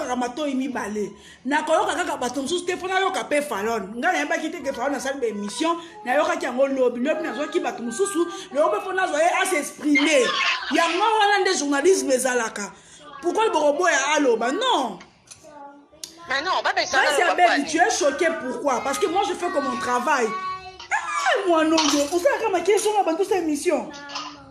kaka matoi mibale na koyoka kaka bato mosusu te mpona yoka mpe falon ngai nayebaki te ke falon asali baémission nayokaki yango lobi nazwaki bato mosusu lelo mpe mpona azwa ye asexprime yango wana nde journalisme ezalaka pourquoi le boroboya aloba non. Mais non, pas ça. Tu es choqué pourquoi? Parce que moi je fais comme mon travail. Moi non, on fait comme ma question dans toute cette émission.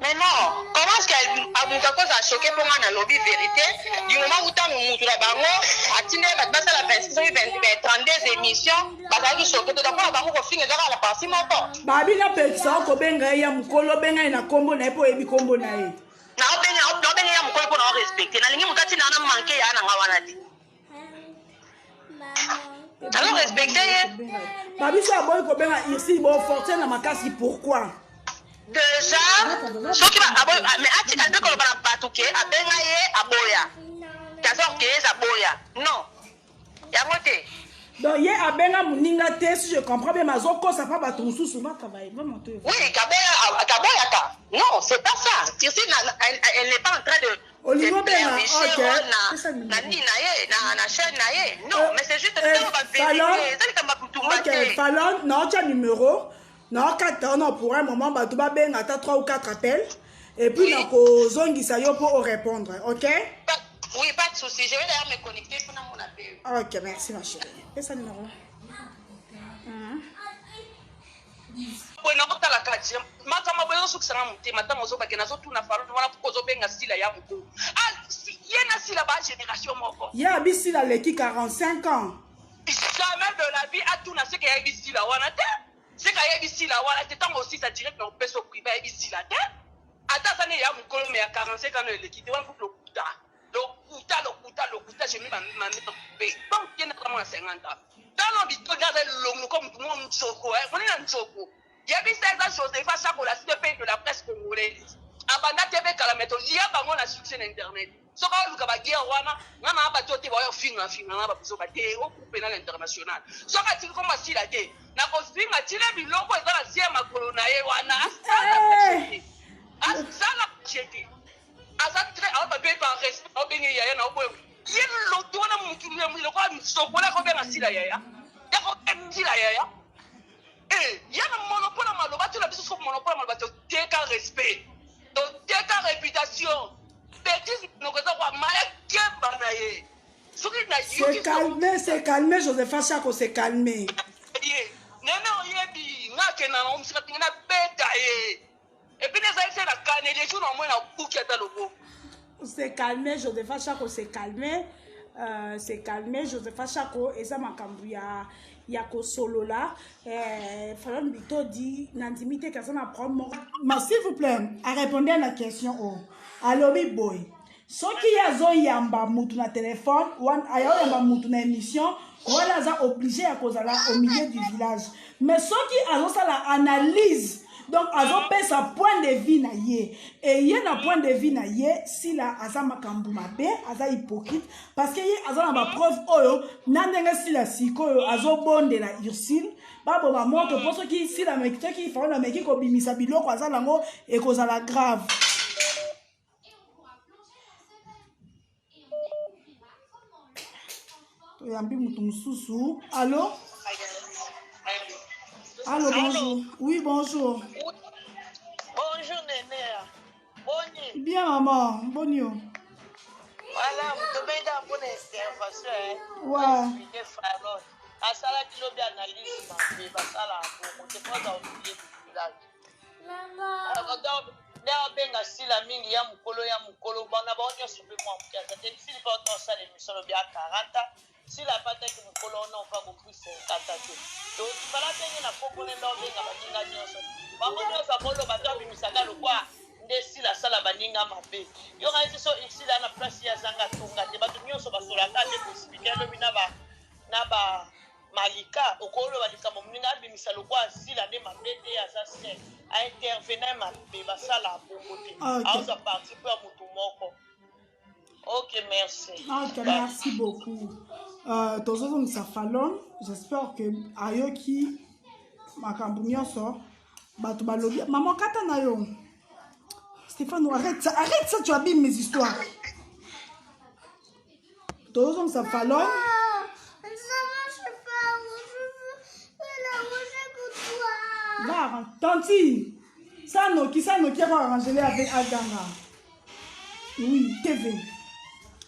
Mais non, comment est-ce qu'elle a choqué pour moi dans le lobby vérité? Du moment où tu as mon moutoura bango, à Tine, la 32 émissions, bah tu choqué tout d'abord, bah on finit à la partie mon corps. Bah bien personne ko benga ya mukolo benga na kombo na epo ebi kombo na e. Na benga ya mukolo pour respecter. Na lingi mukati na na manqué ya na ngawana di. Alors respecter. Babi ça boy ko benga ici bon fortune na makasi pourquoi? Déjà, ce qui va mais ati albe ko bana batuke abenga ye aboya. Kaso ke aboya. Non. Ya moté. Donc hier abenga muninga te si je comprends bien mazoko ça pas bato mususu ba travailler vraiment te. Oui, kaboya ka. Non, c'est pas ça. Ici elle n'est pas en train de Olivier benga. OK. Na chaîne na ye. Non, mais c'est juste que on va vérifier. Ça comme OK, Fallon, non, tu as numéro. Non, 4 non pour un moment bah tu vas bien à 3 ou 4 appels et puis na ko zongi sa yo pour répondre. OK? Oui, pas de souci. Je vais d'ailleurs me connecter pour mon appel. OK, merci ma chérie. Et ça numéro là. Pour n'importe la carte, maintenant ma besoin que ça monte, maintenant moi que nazo tout na faru wana pour ko benga style ya muko. Ah, yena style ba génération moko. Ya bisi la leki 45 ans. Jamais de la vie à tout na ce que ya bisi la wana te. C'est qu'il y a ici là, voilà, c'est tant aussi ça direct dans le peso privé ici là. Attends, ça n'est pas mon colon, mais à 45 ans, il est quitté, on coupe le couta. Le couta, j'ai mis ma main dans le pays. Donc, il y a vraiment 50 ans. Dans l'ambition, regardez l'homme comme tout le monde, Tsoko, on est dans Tsoko. Il y a 16 choses, des fois, ça pour la CP de la presse congolaise. Abanda TV, Kalameto, il y a pas mal de succès d'Internet. Ce qu'on a fait, on a battu au film, on a battu au groupe pénal international. Ce qu'on a fait, comme si la tête. Na kostinga tile biloko ezala sia makolo na ye wana asala chete asa très au papier par respect au benye yaya na obo yelo tona mutu miloko sokola ko benga sila yaya ya ko sila yaya yana monopole maloba tu la biso ko monopole maloba te ka respect to te ka réputation bêtise no ko za kwa maya kemba na ye c'est calmé Joseph Chako c'est calmé. C'est calmé, Joseph Chako, c'est calmé. C'est calmé, Joseph Chako, et ça m'a cambié. Ya ko solo là. Fallon Bito dit, n'intimité qu'à ça m'a prendre. Mais s'il vous plaît, à répondre à la question. Allo, boy. Ce qui y a zone yamba mutu na téléphone, ou ayo yamba mutu na émission. Voilà, ça obligé à cause là au milieu du village. Mais ceux qui ont ça la analyse, donc ils ont fait sa point de vue na yé. Et y a un point de vue na yé si la azama kambuma be, aza hypocrite parce que y a ma preuve oyo nandenga si la siko azo bonde la Ursule. Babo ma montre pour ceux qui si la mec qui font la mec ko bimisa biloko aza lango et cause la grave. Allô? Allô, bonjour. Oui, bonjour. Bonjour, Néné. Bonjour. Bien, maman. Bonjour. Voilà, vous devez dar une bonne information. Ouais. À ça, là, tu dois analyser. Mais ça, là, on ne peut pas oublier le village. D'ailleurs, benga sila mingi ya mukolo bana ba onyo super mo mkiaza te sili pa to sala emission bia 40 sila pata ki mukolo na pa ko plus 50 to fala tenge na kokone ndo benga baninga nyoso ba onyo sa bolo bata bimisaka lokwa nde sila sala baninga mabe yo ga so sila na place ya zanga tunga te batu nyoso basola ka te possibilité lo bina ba na ba malika okolo balika mominga bimisa lokwa sila de mabete ya sa se a intervenir mabe basala bokote a sa participer à mutumoko. OK, merci. OK, merci beaucoup. Tozo ça Fallon, j'espère que ayoki makambu nyonso batu balobi maman kata na yo. Stéphane, arrête ça, tu abîmes mes histoires. Tozong sa falon. Va, tanti. Sanoki va arranger avec Aganga. Oui, TV.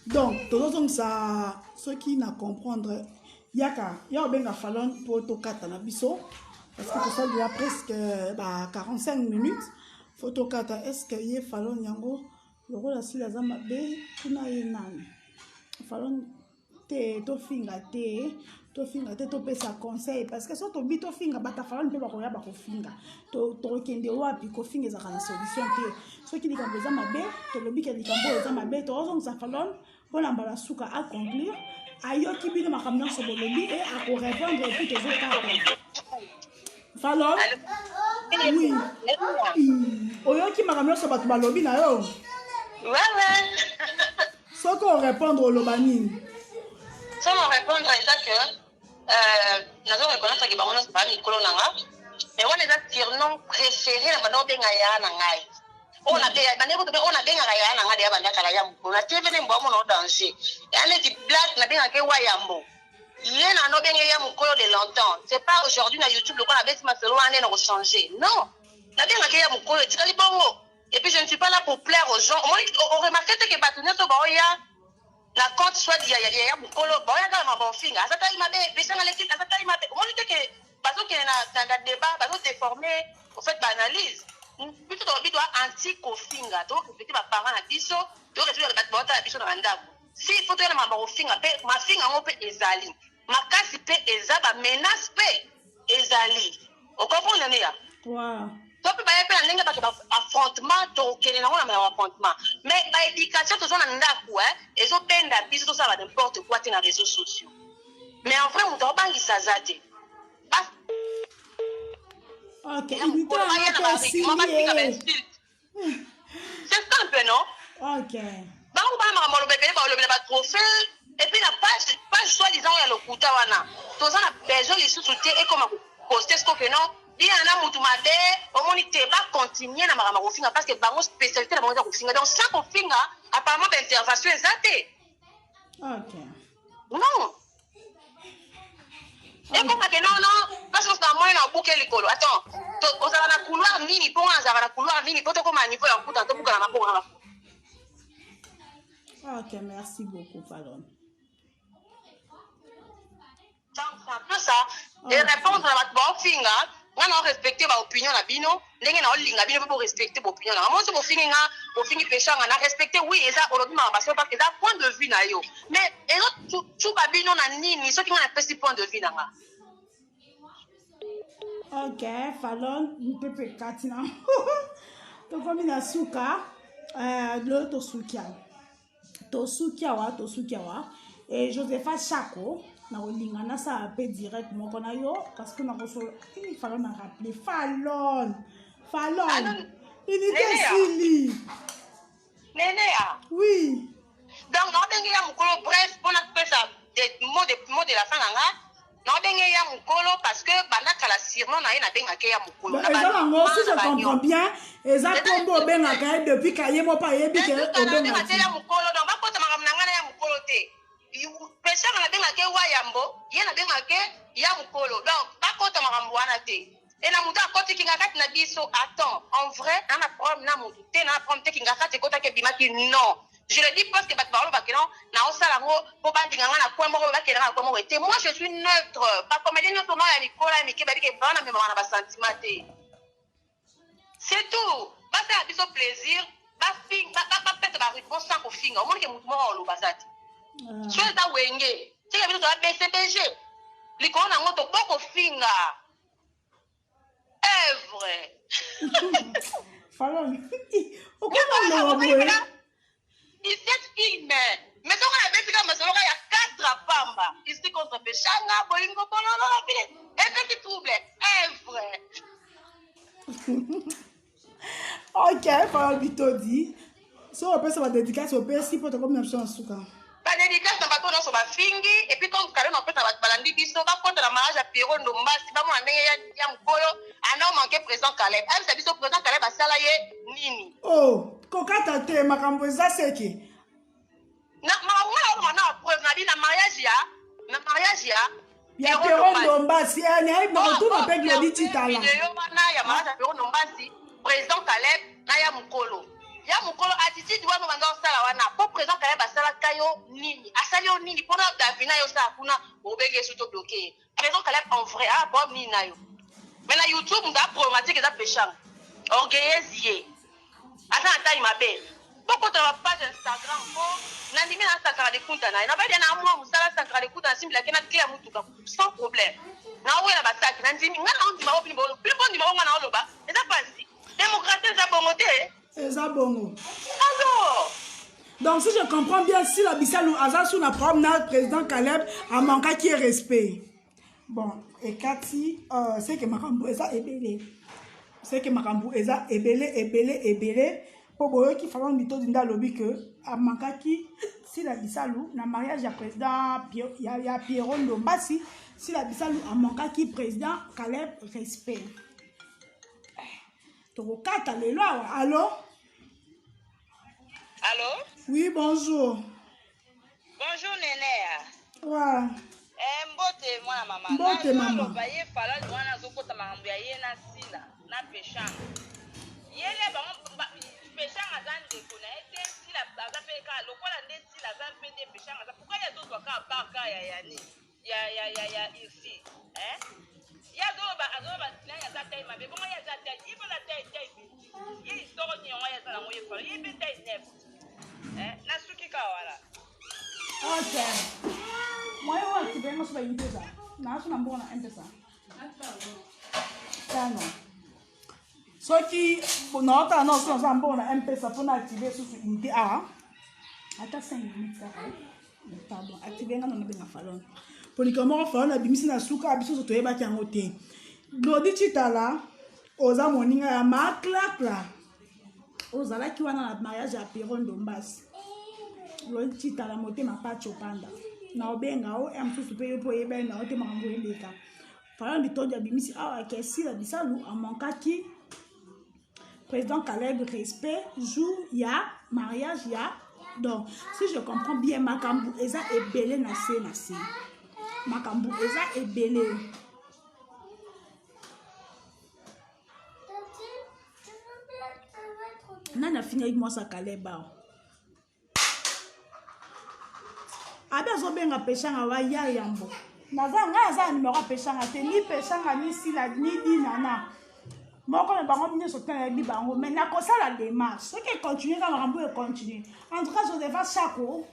Donc, tozong sa ceux qui na comprendre yaka benga falon pour tokata na biso parce que ça déjà presque 45 minutes. Photokata est-ce que y falon yango le rôle assis la zama be kuna yenani. Falon te to finga to pesa conseil parce que so to bi to finga bata falon pe ba ko ya ba ko finga to kende wapi ko finga za kana solution te so ki likambo za mabe to lobi ke likambo za mabe to ozong sa falon pour la mbala suka accomplir ayo ki bi na makamna so bolobi et à ko répondre et puis tes autres falon oui oyo ki makamna so batu balobi na yo ouais so ko répondre au lobani ça me répondre à ça que nazo reconnaître que bango c'est pas mikolo nanga mais on les a surnom préféré na bando benga ya na ngai on a be baneko to on a benga ya na ngai ya banda kala ya mbo na tv ne mbo mo no danger ya ne di black na benga ke wa ya mbo yé na no benga ya mukolo de longtemps c'est pas aujourd'hui na YouTube le qu'on a bêti ma solo ane na changer non na benga ke ya mukolo tikali bongo et puis je ne suis pas là pour plaire aux gens on remarque que batuné to ba ya la compte soit il y a mukolo ba ya ka ma bon finga ça ta imabe pesa na l'équipe ça ta imabe on dit que bazo que na débat bazo déformer au fait analyse plutôt to doit anti kofinga donc respecter ba parents na biso donc respecter ba bota na biso na ndako si faut to na ma bon finga pe ma finga ngo pe ezali makasi pe ezaba menace pe ezali on comprend nani ya wow. Donc, il y a un affrontement, mais l'éducation, tout ça, et ils ont peine d'habiter, tout ça, n'importe quoi, dans les réseaux sociaux. Mais en vrai, on ne doit pas y s'azater. Ok, c'est simple, non? Ok. Et puis, la page soi-disant, il y a le couteau, tout ça, on a besoin de soutien et comment poster ce qu'on fait, non? Il y a un amour au moins il va continuer à marama kofinga parce que bango spécialité na bango kofinga donc ça kofinga apparemment d'intervention exacte. OK. Non. Et comme que non parce que ça moi na bouquet likolo attends on a na couloir nini pour on a na couloir nini pour to comme niveau ya kuta to buka na mapoko. OK, merci beaucoup Falon. Donc c'est un peu ça et répondre à la bofinga on a respecté ma opinion na bino ndenge na olinga bino pour respecter mon opinion na moi so bofingi pécha na respecter oui et ça aujourd'hui ma parce que ça point de vue na yo mais et tout ba bino na nini so ki na pesi point de vue na nga. OK Falon pepe katina to komi na suka le to sukia wa et Josepha Chako na olingana ça appelle direct mon kona yo parce que na reso il fallait me rappeler Falon unité sili Nénéa oui donc na bengi ya mukolo bref on a fait ça des mots de la fin nga na bengi ya mukolo parce que banda kala sirno na ina benga ke ya mukolo na ba ngo si je comprends bien eza kombo benga ka depuis kaye mo pa yebi ke o benga ya mukolo donc ba kota makamna ngana ya mukolo te pesa na benga ke wa yambo ye na benga ke ya mukolo donc bakota makambo wana te et na muta koti kinga kati na biso attends en vrai na problème na mutu te na problème te kinga kati kota ke bimaki non je le dis parce que bat parole bakelo na osala ngo po ba dinga na kwa moko ba kela kwa moko te moi je suis neutre pas comédien non seulement ya likola ya mike ba bike bana me na ba sentiment te c'est tout ba faire biso plaisir ba fing ba pete ba réponse sans ko finga au moins que mutu mo lo basati so eza wenge tika biso toya bcbg likolo nango tokoko finga evre Falon okona boye iset ilme mais soko na besika masolo ya 4 pamba ici contre pechanga bolingo bololo la vile et trouble evre. OK Falon bitodi so on peut se dédicace au père si pour te comme une option en souka. Ba dédicace na bato na so ba fingi et puis comme carrément en fait na balandi biso ba contre la mariage à Pierrot Ndombasi ba mo ndenge ya mukolo ana manqué présent Caleb elle c'est biso présent Caleb asala ye nini oh kokata te makambo eza seke na mariage ya ya Pierrot Ndombasi na retour avec Glody Chitala vidéo wana ya mariage ya Pierrot Ndombasi président Caleb na ya mukolo attitude wana banda osala wana po président Caleb asalaka yo nini asali yo nini mpona davina yo osala kuna obenge so to bloqué président Caleb en vrai bob nini na yo mais na YouTube nda problématique eza péchant orgueilleuse ye ata na taille mabe pokota ba page Instagram po nandimi na sakara de kunta na badi na mwa musala sakara de kunta simbi la kena clear mutuka sans problème na wela bataki nandimi ngana on dima opini bolo plus bon dima ngana oloba eza pasi démocratie za bongote eza bongo alors donc si je comprends bien si la Bissalou aza sous la promenade président Caleb a manqué qui respect bon et Cathy c'est que makambo eza ebele c'est que makambo eza ebele pour boyo qui fallait bito dinda lobby que a manqué si la Bissalou na mariage ya président ya Pierrot Ndombasi si la Bissalou a manqué qui président Caleb respect tokokata lelo awa allô Allô? oui bonjour Bonjour Nénéa. ouais Mbote mwana mama. Mbote mama. Loba ye fala mwana zokota makambo ya ye na sila na peshanga. Yele ba peshanga zande kuna ete sila baza peka lokola nde sila za pende peshanga za pourquoi ya zozo ka baka ya yani ya ici ya azoba nanya za taille mabe bongo ya za taille ibo la taille ye histoire ni on ya za na moye fala ye be taille neuf na suki ka wala. ok moi wa tibenga so ba intesa na so na mbona intesa tano soki bonota no so na mbona mpesa pona activer so unité a ata 5 minutes pardon activer nga no benga falon polikamo falon abimisi na suka abiso so toyeba ki yango te Glody Chitala oza moninga ya maklakla ozalaki wana na mariage ya Pierrot Ndombasi Glody Chitala motema pacho panda na obenga o msusu pe yopo yeba na ote makambo eleka falon bitondi abimisi awa kesi la Bissalou a manquaki président Caleb respect jour ya mariage ya donc si je comprends bien makambo eza ebele na se makambo eza ebele nani afini avec moi sa Caleb abe azobenga peshanga wa ya yambo naza ngai aza numéro ya peshanga te ni peshanga ni sila ni dinana moko na bango nyonso te nayebi bango mais nakosala démarche soki econtinue kaka makambo econtinue en tout cas Josepha Chako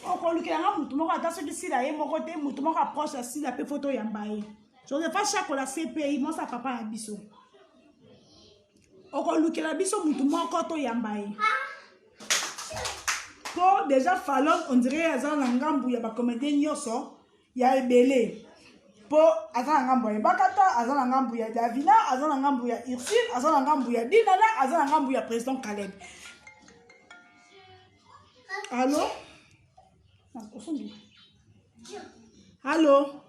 okolukelanga mutu moko ata soki sila ye moko te mutu moko approche ya sila mpe foto oyamba ye Josepha Chako la CPI mosa papa na biso okolukela biso mutu moko toyamba ye po déjà Falon on dirait aza na ngambu ya bacomédien nyonso ya ebele po aza na ngambu ya Bakata aza na ngambu ya Davina aza na ngambu ya Ursule aza na ngambu ya Dinala aza na ngambu ya président Caleb. Allô? Allô?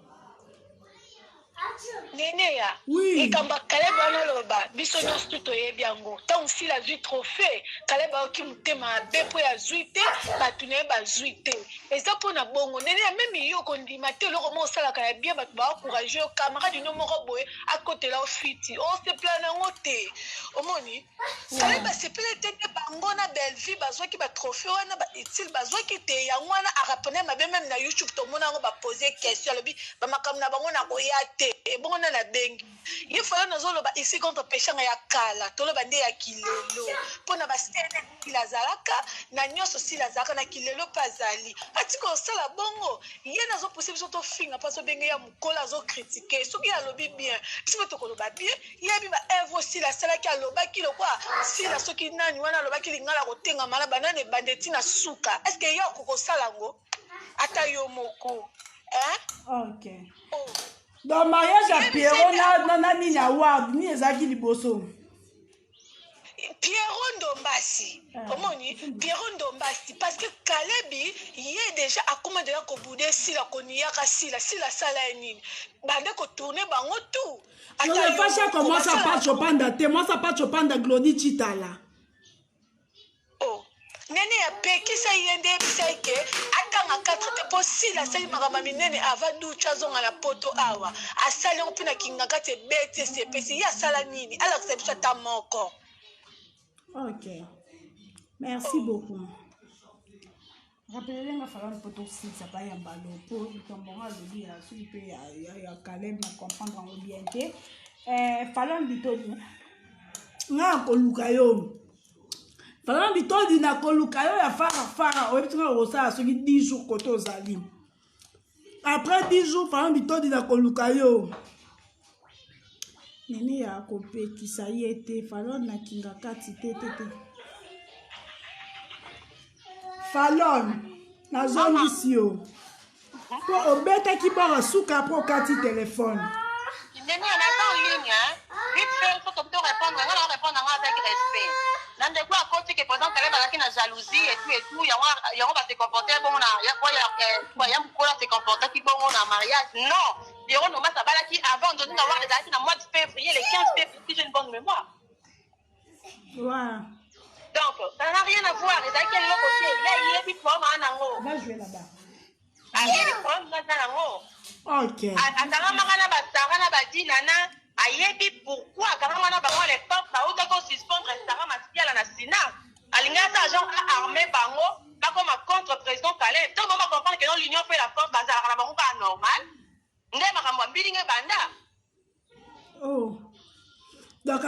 Nénéa, oui. Et quand Caleb a loba, biso nyonso toyebi yango. Tant si la zui trophée, Caleb a oki mutema bepo ya zuite, batune ba zuite. Et ça pour na bongo. Nénéa même yo kondima te lo comment ça la ka bien bat ba encourager au camarade no moko boye à côté là au fiti. On se plan nango te. Omoni, Caleb se pele te bango na Belleville bazwa ki ba trophée wana ba utile bazwa ki te yango wana a rappeler ma même na YouTube to mona ngo ba poser question lobi ba makam na bango na koyate. Et bon on a la bengi il faut nous zolo ba ici contre péchanga ya kala tolo bande ya kilelo pona ba stene kilazalaka na nyoso si lazaka na kilelo pazali atiko sala bongo ye nazo possible to finga paso bengi ya mukola zo critiquer soki ya lobi bien si to ko loba bien ye bi ba evo si la sala ki aloba ki lo kwa si la soki nani wana loba ki lingala ko tenga mala banane bandeti na suka est-ce que yo ko sala ngo ata yo moko OK oh. Dans le mariage à Pierrot, nani na award, ni ezaki liboso. Pierrot Ndombasi. Omoni, Pierrot Ndombasi parce que Kalebi, il est déjà à comment de la koboude si la koniaka si la sala nini. Bande ko tourner bango tout. Je ne pas ça comment ça pas chopanda, te moi ça pas chopanda Glody Chitala. Oh, nene apekisa ye nde yebisa ye ke atanga 4 te mpo sila asali makambo minene ava dutu azonga na poto awa asali yango mpe na kinga kati ebeti esepesi ye asala nini alakisa biso ata moko. Ok, merci beaucoup. Rappelez-le nga falloir poto ça pas ya mbalo po tombonga lobby ya celui pe ya Caleb na comprendre en bien te falloir bitodi nga koluka yo falloir bitodi na koluka yo ya fara oyebitinga kosala soki 10 jours kote ozali après 10 jours falloir bitodi na koluka yo nene ya kopekisa ye te falloir na kinga kati te Fallon, na zone ici yo. Pour obetaki bora suka pro kati téléphone. Nene on est en ligne hein. Vite fait faut que tu répondre, on va répondre avec respect. Dans des quoi côté que présent elle va qui na jalousie et tout, ya on va se comporter bon na ya mkola se comporter qui bon na mariage. Non. Et on va sabala qui avant de nous avoir les dans le mois de février, le 15 février, si j'ai une bonne mémoire. Ouais. Donc, ça n'a rien à voir. Et ça, quel est côté? Il y a des problèmes à On va jouer là-bas. Il y a des problèmes à Ok. Pourquoi quand on a besoin les peuples, ça autant suspendre restaurant martial en assassinat. Alingata agent armé bango, pas comme un contre-président Calais. Tout le monde comprend que dans l'Union fait la force bazar à la banque normal. Ndema kama building banda. Oh. Donc,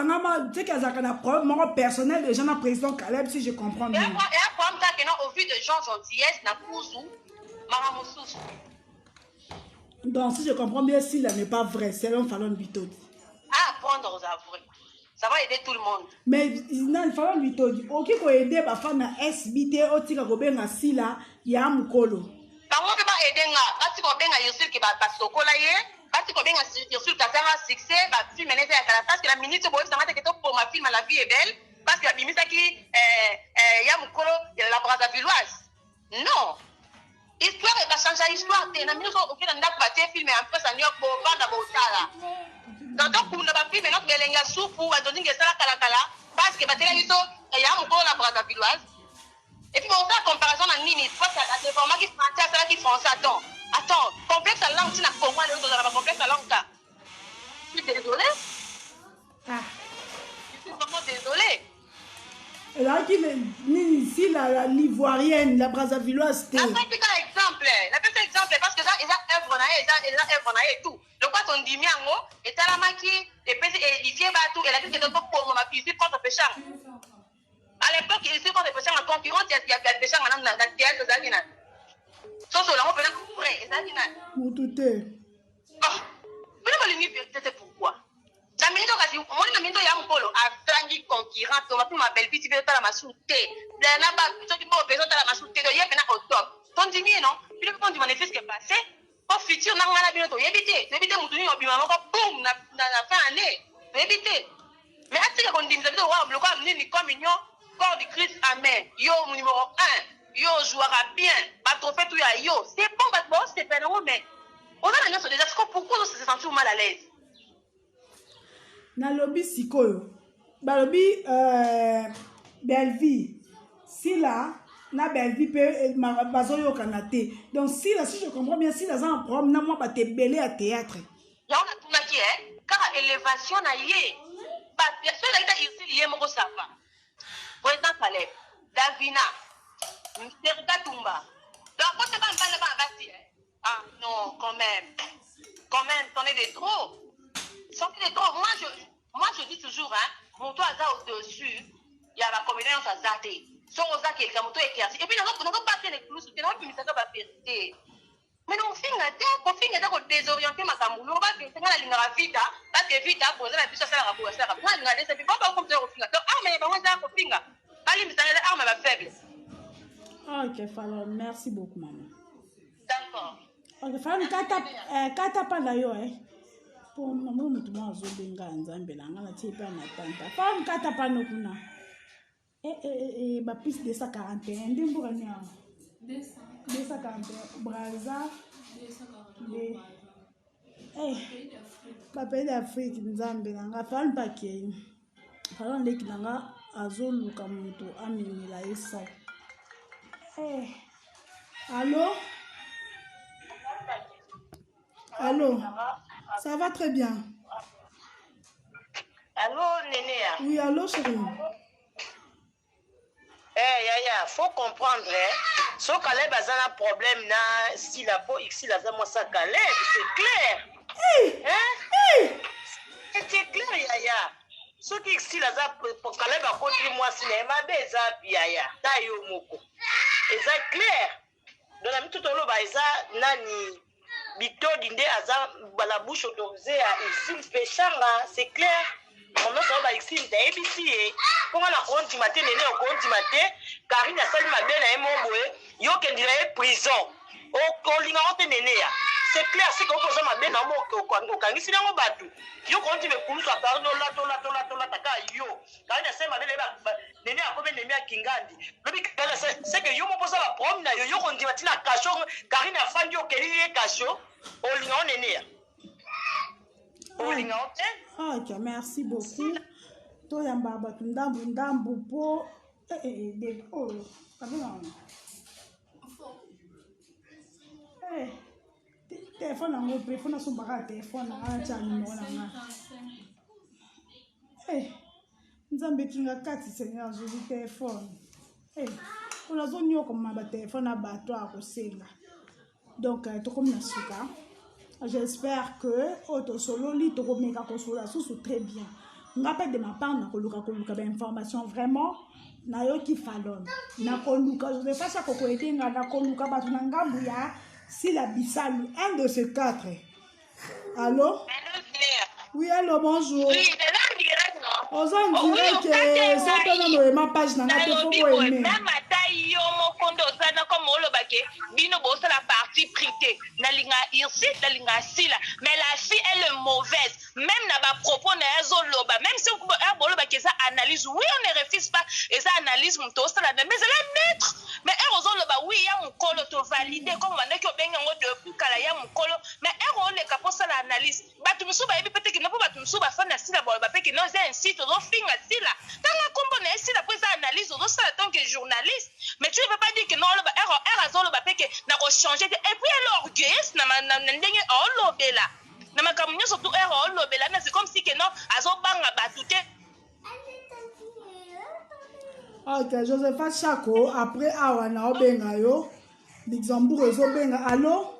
tu sais qu'il y a un problème personnel de gens président Caleb, si je comprends bien. Et un problème ça que au vu de gens gentillesse, na kuzu, maramousous. Donc, si je comprends bien, si là n'est pas vrai, c'est un Fallon Bitodi. À apprendre aux avoués. Ça va aider tout le monde. Mais il faut lui dire, ok, pour aider ma femme à SBT, au tika gobe na sila, ya mukolo. Par contre, pas aider nga, bati ko benga yosul ki ba sokola ye, bati ko benga yosul kasanga succès, ba film nete ya kala parce que la ministre boye ça m'a été pour ma film La vie est belle parce que la bimisa ki ya mukolo la Brazzavilloise. Non. Histoire va changer histoire, na ministre au fait ndak ba te film en fait ça n'y a pas banda botala. Dans ton coup, on va faire notre belenga soupe pour donner que ça la parce que batela yuto et ya mukolo la Brazzavilloise. Et puis, on fait la comparaison en Nini. Tu vois, c'est des formats qui français, c'est là qui français. Attends, complexe à langue, tu n'as pas compris, tu n'as pas complexe à langue. Je suis désolé. Ah. Je suis vraiment désolé. Et là, qui est ici, l'ivoirienne, la Brazzavilloise, la fête est un exemple. La fête est un exemple parce que ça, ils ont œuvre et tout. Le quoi, ton dimiango, et t'as la maquille, et puis, il vient tout, et la fête est un peu pour ma fille, contre pécheur. À l'époque, il était quand les pécheurs en concurrence, il y a des pécheurs dans la théâtre de Zagina. Sauf que là, on peut le couvrir, Zagina. Pour tout est. Oh, vous n'avez pas l'université, c'est pourquoi? La minute où moi, la minute où il y a un polo, à Frangi concurrent, on va plus ma belle-fille, tu veux pas la massoute. La naba, ceux qui vont besoin de la massoute, il y a maintenant au top. Ton diminué, non? Puis le point du manifeste qui est passé, au futur, n'a pas la bientôt, éviter. Éviter, mon tournoi, au bimano, boum, n'a fin année. Éviter. Mais à ce qu'on dit, vous avez le droit de venir comme union. Corps du Christ, amen. Yo, numéro 1. Yo, jouera bien. Pas trop fait tout ya yo. C'est bon, c'est pas non, mais on a la notion déjà. Pourquoi on se sent mal à l'aise? Na lobby sikoyo. Ba lobby Belleville. Si là, na Belleville peut bazoyo kanate. Donc si là, si je comprends bien, si là un problème, na moi ba te belé à théâtre. Ya on a tout là qui est. Car élévation na yé. Pas personne là qui est ici lié mon ça va. Président Caleb, Davina, M. Katumba. Donc, quand tu vas me faire ah non, quand même, t'en es des trop. C'en est des trop. Moi, je dis toujours, hein, mon toit au-dessus, il y a la communauté à Zate. Son osa qui est comme toi et puis, nous n'avons pas fait les clous, nous n'avons pas fait la vérité. Mais non, on finit de désorienter ma camoufle, on va faire la ligne à vita, parce que vita, pour la puissance à la bourse, on va regarder ça, puis on va compter au final. Donc, ah, mais on va faire au final. Allez, mais ça l'arme va faible. Ok, Fallon, merci beaucoup, maman. D'accord. Ok, Fallon, kata pas d'ailleurs, hein. Pour maman, nous devons zobenga en Zambie, on a tiré par la tante. Fallon, kata pas nous, kuna. Ma piste 241, d'imbo gagné. 241, Brazza. Pays d'Afrique, Nzambe, nanga Fallon pas qui. Fallon leki nanga azoluka moto amemela esa Eh. Allô? Allô? Ça va très bien. Allô, Nénéa? Oui, allô, chérie? Yaya, faut comprendre, hein? Si Caleb a un problème, s'il a pas ici, il a moi ça Caleb, c'est clair. Hey! Hein? Hey! C'est clair, Yaya. Ce qui ici, là, pour Caleb a contre moi, c'est ma belle, Yaya. Tayo moko. Et c'est clair. Dans la tout au long, nani Bito Dinde Aza, la bouche autorisée à ici, péchanga, c'est clair. Mon nom va ici, t'as ABC. Pour la compte du matin, néné, au compte du matin, Karine a salué ma belle à mon boé, yo qui dirait prison. Au lingante néné. C'est clair, c'est qu'on pose ma belle dans mon kangi, c'est dans mon bateau. Yo compte me coule sur la tola, taka yo. Karine a salué ma belle, néné a combien néné à Kingandi. C'est que yo me pose la promenade, yo compte dit la cachot, Karine a fan yo qui est cachot, au lingante néné. Au lingante. Ok, merci beaucoup. Toi, Mbaba, tu ndambu po. Oh, téléphone en haut, téléphone à son barrage, téléphone à numéro nous avons besoin de 4 seigneurs, je dis téléphone. On a besoin comme ma téléphone à bateau à Rosenga. Donc, tu comme la souka. J'espère que auto solo li to mega consolation sous très bien. On rappelle de ma part na koluka ben information vraiment na yo ki falon. Na koluka je vais faire ça ko ete na koluka ba na ngambu ya si la bisalu un de ces 4. Allô? Oui, allô, bonjour. Oui, on dirait que ça peut ma page na te faut aimer. Yo mokondo sana comme olobake bino bosse la partie privée na linga irsi na linga sila mais la fille elle est mauvaise même na ba propos na yazo loba même si on olobake ça analyse oui on ne refuse pas et ça analyse mon toast là mais elle est neutre mais elle ozo loba oui ya mukolo to valider comme on a ki obenga ngo de kala ya mukolo mais elle on le capo ça l'analyse batu musuba ebi peut-être que na batu musuba fa na sila ba ba que non c'est un site ozo finga sila tanga kombo na sila pour ça analyse ozo ça tant que journaliste. Mais tu ne peux pas dire que non, elle a zolo bapé que n'a pas changé. Et puis elle orgueilleuse, n'a n'endengue en lobela. N'a ma camunio surtout elle en lobela. Mais c'est comme si que non, azo banga batouté. Ok, Josepha Chako, après Awana Obenga yo, Luxembourg et Obenga, allô?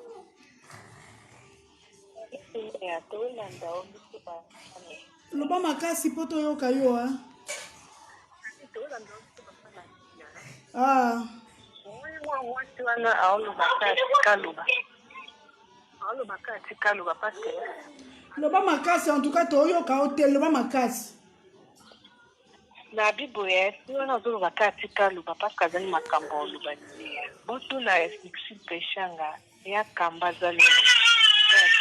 Loba makasi poto yo kayo, hein? Ah. Loba makasi en tout cas toyoka hotel loba makasi. Na biboye siona zolo bakati kaluba parce que azali makambo luba boto la explication peshanga ya kamba zali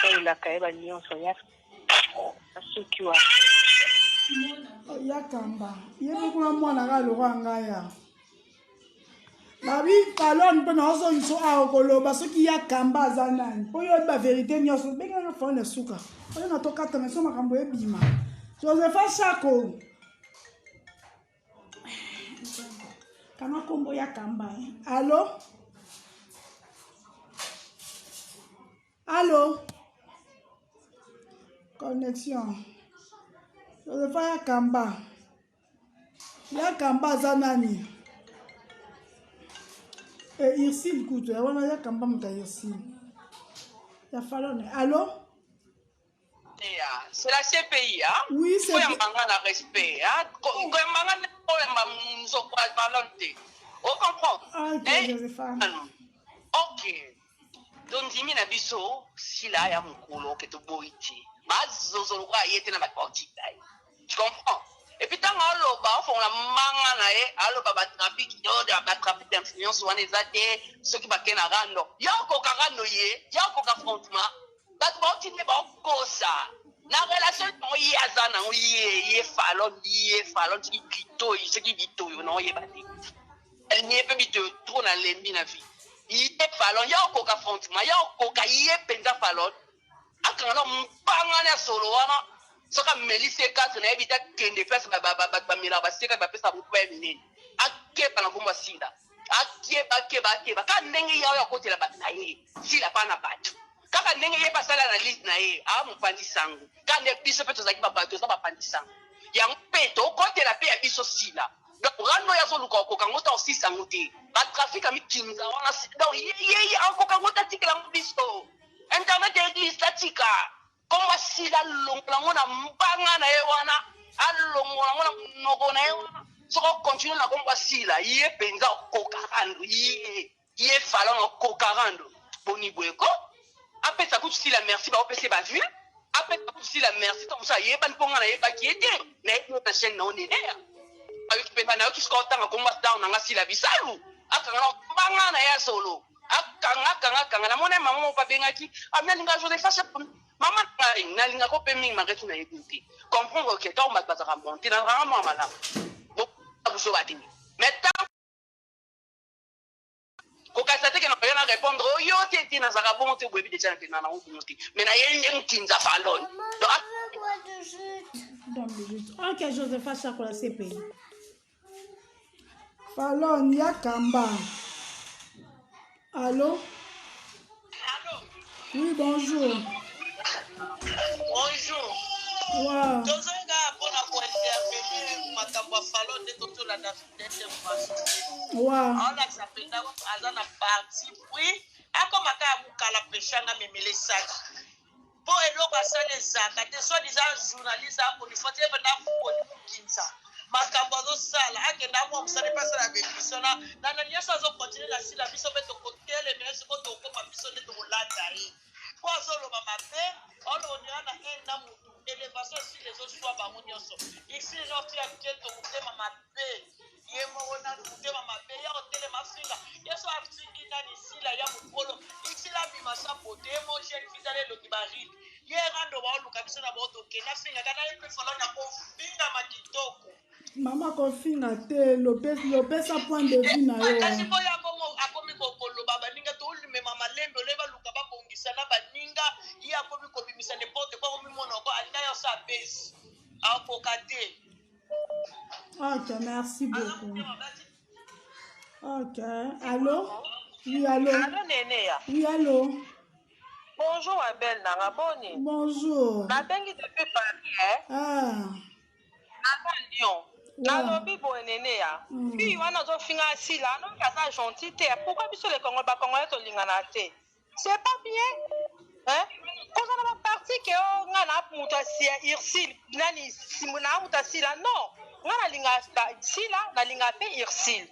ya la kaeba nyonso ya asukiwa ya kamba yebo kuna mwana ka lokanga ya babi palon pe na ozo nso a okoloba soki ya kamba za nani po yo ba vérité nyonso benga na fona suka oyo na to kata na so makambo ebima Josepha Chako kana kombo ya kamba allô allô connexion Josepha ya kamba za nani Irsil kutu ya wana ya kamba muta Irsil ya falone allô c'est la CPI hein oui c'est faut y respect hein quand on comprend ok Josepha ok donc dimi na biso sila ya mukolo ke to boiti bazozo kwa yete na bakoti dai tu comprends et puis tant aloba on la manga na e aloba ba trafic ba trafic d'influence wana ezate ceux qui ba kena rando ya ko karano ye ya ko ka affrontement ba boti ne ba kosa na relation no ye azana ye falon qui bito ce qui bito no ye ba ti elle n'y peut bito trop na lembi na vie il est falon ya ko ka affrontement ya ko ka ye penza falon akana mpanga na solo wana soka melise kati na ebita kende place ba mira ba seka ba pesa bu kwa mini ake pana komba sinda akeba ka ndenge yawe akotela bato na ye sila pa na bato kaka ndenge ye basala na liste na ye awa mopandi sango ka nde biso mpe tozalaki babato toza bapandi sango yango mpe tokotela mpe ya biso sila donc rano oyo azoluka okokango ta osisango te batrafik amikinza wana donc ye akokango tatikela yango biso internet eglise tatika komwa sila alongolango na mbanga na ye wana alongolango na monoko na ye wana soko continue na komwa sila ye mpenza okokarando ye falon okokarando boni bweko apesa kutu sila merci baopese bavie apesa kutu sila merci tomosa yebani mponga na yebaki ye te na ye mpe chaine na oneneya ayoki mpenza na yoki soka otanga komwa down nanga sila bisalu akanga na mbanga na ye solo akanga namona mama moko abengaki nalinga josepha mama ngai nalinga ko mpe mingi maretu na yebi te comprendre ke ntango bato bazaka monte nazalaka mwa malamu bobuso batini mais ntango kokasa teke na yo na répondre oyo te nazalaka bongo te boyebi deja na nango bongo te mais na ye nde nkinza faloni ok josepha chakola sepeli falon ya kamba. Allô? Oui, bonjour. Bonjour. Wow. Tozonga pona ko intervenir makambo falon de toto la d'information. Wow. On a s'appelle d'abord azana parti puis akomaka mukala peshanga memele saki. Po eloko asale zaka te soit disant journaliste a pour faut te na ko kinsa. Makambo azosala akenda mo musale pasala bebiso na nyonso azokontinue na sila biso mpe tokotele mais siko tokoma biso nde tokolanda ye po azoloba mabe olonira na na mutu élévation si ezoswa bango nyonso ici noti atie tokotema mabe ye moko na motema mabe ya kotelema finga yeso atingi nani sila ya mokolo isila bimasa bote ye mo jeune fitale eloki baride ye rando baoluka biso na baotokenda finga kana ye mpe folo na kofingama kitoko Mama kofinga te lopesa point de vue na yo. Kasi boya akomi kokoloba baninga to ulime mama lembe leba luka babongisa na baninga ye akomi kobimisa n'importe quoi omi mona ko alinga yo sa base akokate. Ok, merci beaucoup. Ok, allô? Oui, allô? Allô, Nénéa. Oui, allô? Bonjour, Abel Naraboni. Bonjour. Nabengi depuis Paris, Ah. Nana Lyon. Nalobi boye Nénéa. Puis wana zo finga sila, non kaza gentil te. Pourquoi biso les Congolais Congolais to lingana te? C'est pas bien. Hein? Koza na ba parti ke o ngana muta sia irsil nani simuna muta sila non. Ngana linga sila na linga pe irsil.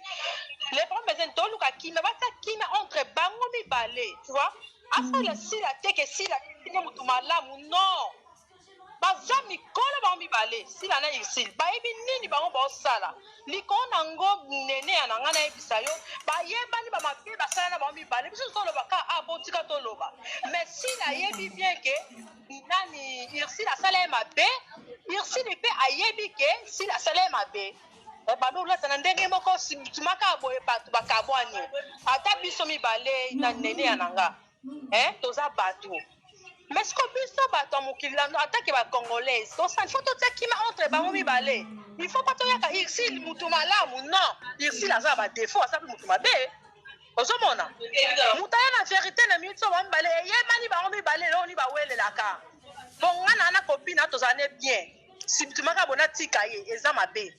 Les problèmes c'est to luka kima ba ta kima entre bango mi balé, tu vois? Afala sila te ke sila ni mutu malamu non. Baza mikolo ba mibale sila na irsil bayebi nini bango baosala likolo nango nene ya nanga na yebisa yo bayebani bamabe basala na bango mibale biso toloba ka abotika toloba mais sila yebi bien ke nani irsil asala ye mabe irsil mpe ayebi ke sila asala ye mabe balolata na ndenge moko tumaka boye bato bakabwani ata biso mibale na nene ya nanga toza bato. Mais ce que biso bato mokili atake ba congolaise donc ça il faut tout ça qui entre bango mibale il faut pas to yaka irsil mutu malamu non irsil aza ba défaut asa mutu mabe ozomona mutu ya na vérité na minute so ba mibale yebani bango mibale lo ni ba welelaka bon ngana na copine atozane bien si tumaka bona tika ye eza mabe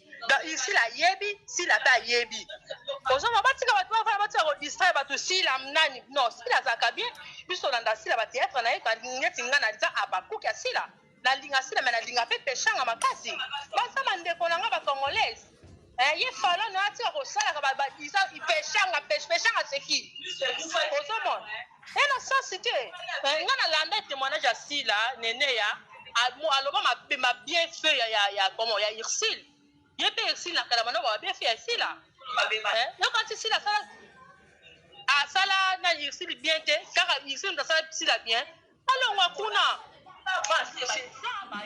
ici la yebi si la ta yebi ozoma batika bato ba batika ko distraire bato si la nani non si la zaka bien biso landa si la ba théâtre na yeka ngeti ngana za abakuki si la na linga si la mais na linga pe peshanga makasi basa mandeko nanga ba congolaise ye falo na atika ko sala ka ba isa peshanga peshanga seki ozoma ena ça c'était ngana landa témoignage si la nene ya aloba ma bien fait ya comment ya irsil yebe irsil na kala bana ba bien fait irsil la non quand irsil la sala na irsil bien te car irsil na sala irsil bien alors wa kuna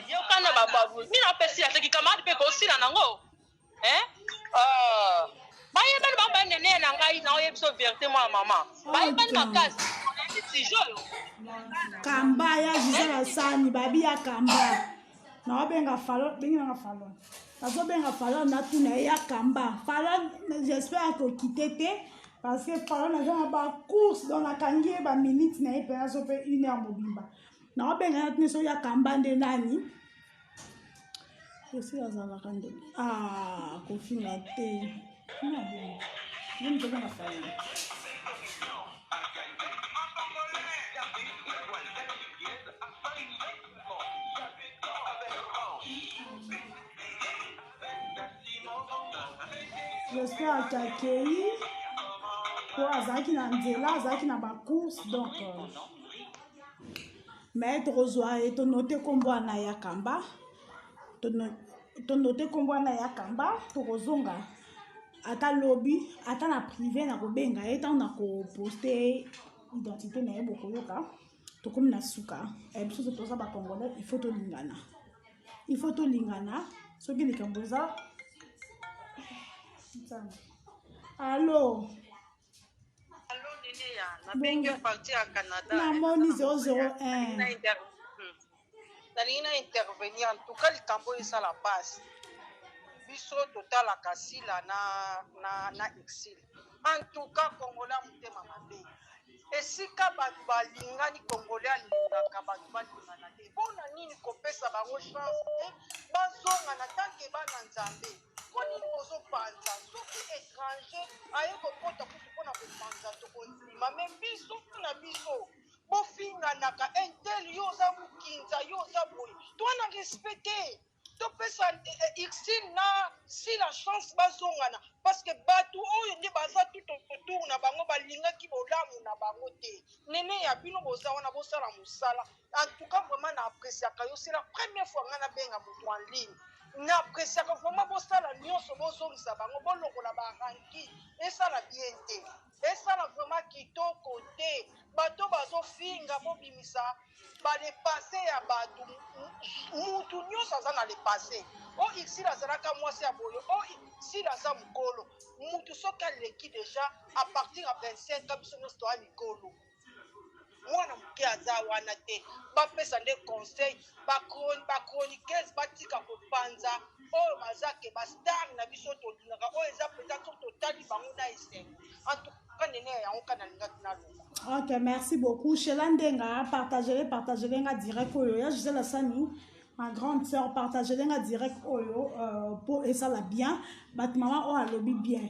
yo kana babu ni na pesi ya teki kama pe ko sila nango baye bani ba nene na ngai na oyebiso vérité moi maman baye bani makasi ti joyo Kamba ya jizala sani babi ya kamba na obenga falo benga na falo azo benga falo na tuna ya kamba falo j'espère que quitter te parce que par exemple ba course dans la kangie ba minute na ye pena so pe 1 heure mobimba na benga na so ya kambande nani aussi azalaka ndenge kofinga te na bon même toza na famille j'espère qu'akei po azalaki na nzela azalaki na bacourse donc mais tokozwa ye tonote nkombo wana ya kamba tonote nkombo wana ya kamba tokozonga ata lobi ata na privé na kobenga ye ntango na koposte identité na ye bokoyoka tokomi na suka biso toza bacongolais il faut tolingana soki likambo eza allo namoni 001 nalingi na intervenir en tout cas likambo ezala base biso totalaka sila na exil en tout cas congolais motema mabe esika bato balingani congolais alingaka bato balingana te mpona nini kopesa bango chance te bazonga na tanke bana nzambe mpo nini bozopanza soki étranger aye kokota kutu mpona kopanza tokondima me biso na biso bofinganaka intel yo oza mokinza yo oza boye twana respecte topesa exil na si la chance bazongana parce que bato oyo nde baza tout autour na bango balingaki bolamu na bango te nene ya bino boza wana bosala mosala en tout cas vraiment na appréciaka yo c'est la première fois nga nabenga moto en ligne na appréciaka vraiment bosala nyonso bozongisa bango bolongola baranki esala bien te esala vraiment kitoko te bato bazofinga bobimisa balepase ya bato mutu nyonso aza na lepase o exil azalaka mwasi ya boye o exil aza mokolo mutu soki aleki deja à partir ya 25 ans biso nyonso toya mikolo mwana moke aza wana te bapesa nde conseil bachroniqueuse batika kopanza oyo bazake bastar na biso tolingaka oyo eza peut-être totali bango na esengo en tout cas nene yango kana lingaki nalonga. Ok, merci beaucoup. Shela Ndenga, partagez-les nga direct oyo. Ya Gisèle Sani, ma grande sœur, partagez-les nga direct oyo pour et ça la bien. Bat maman o alobi bien.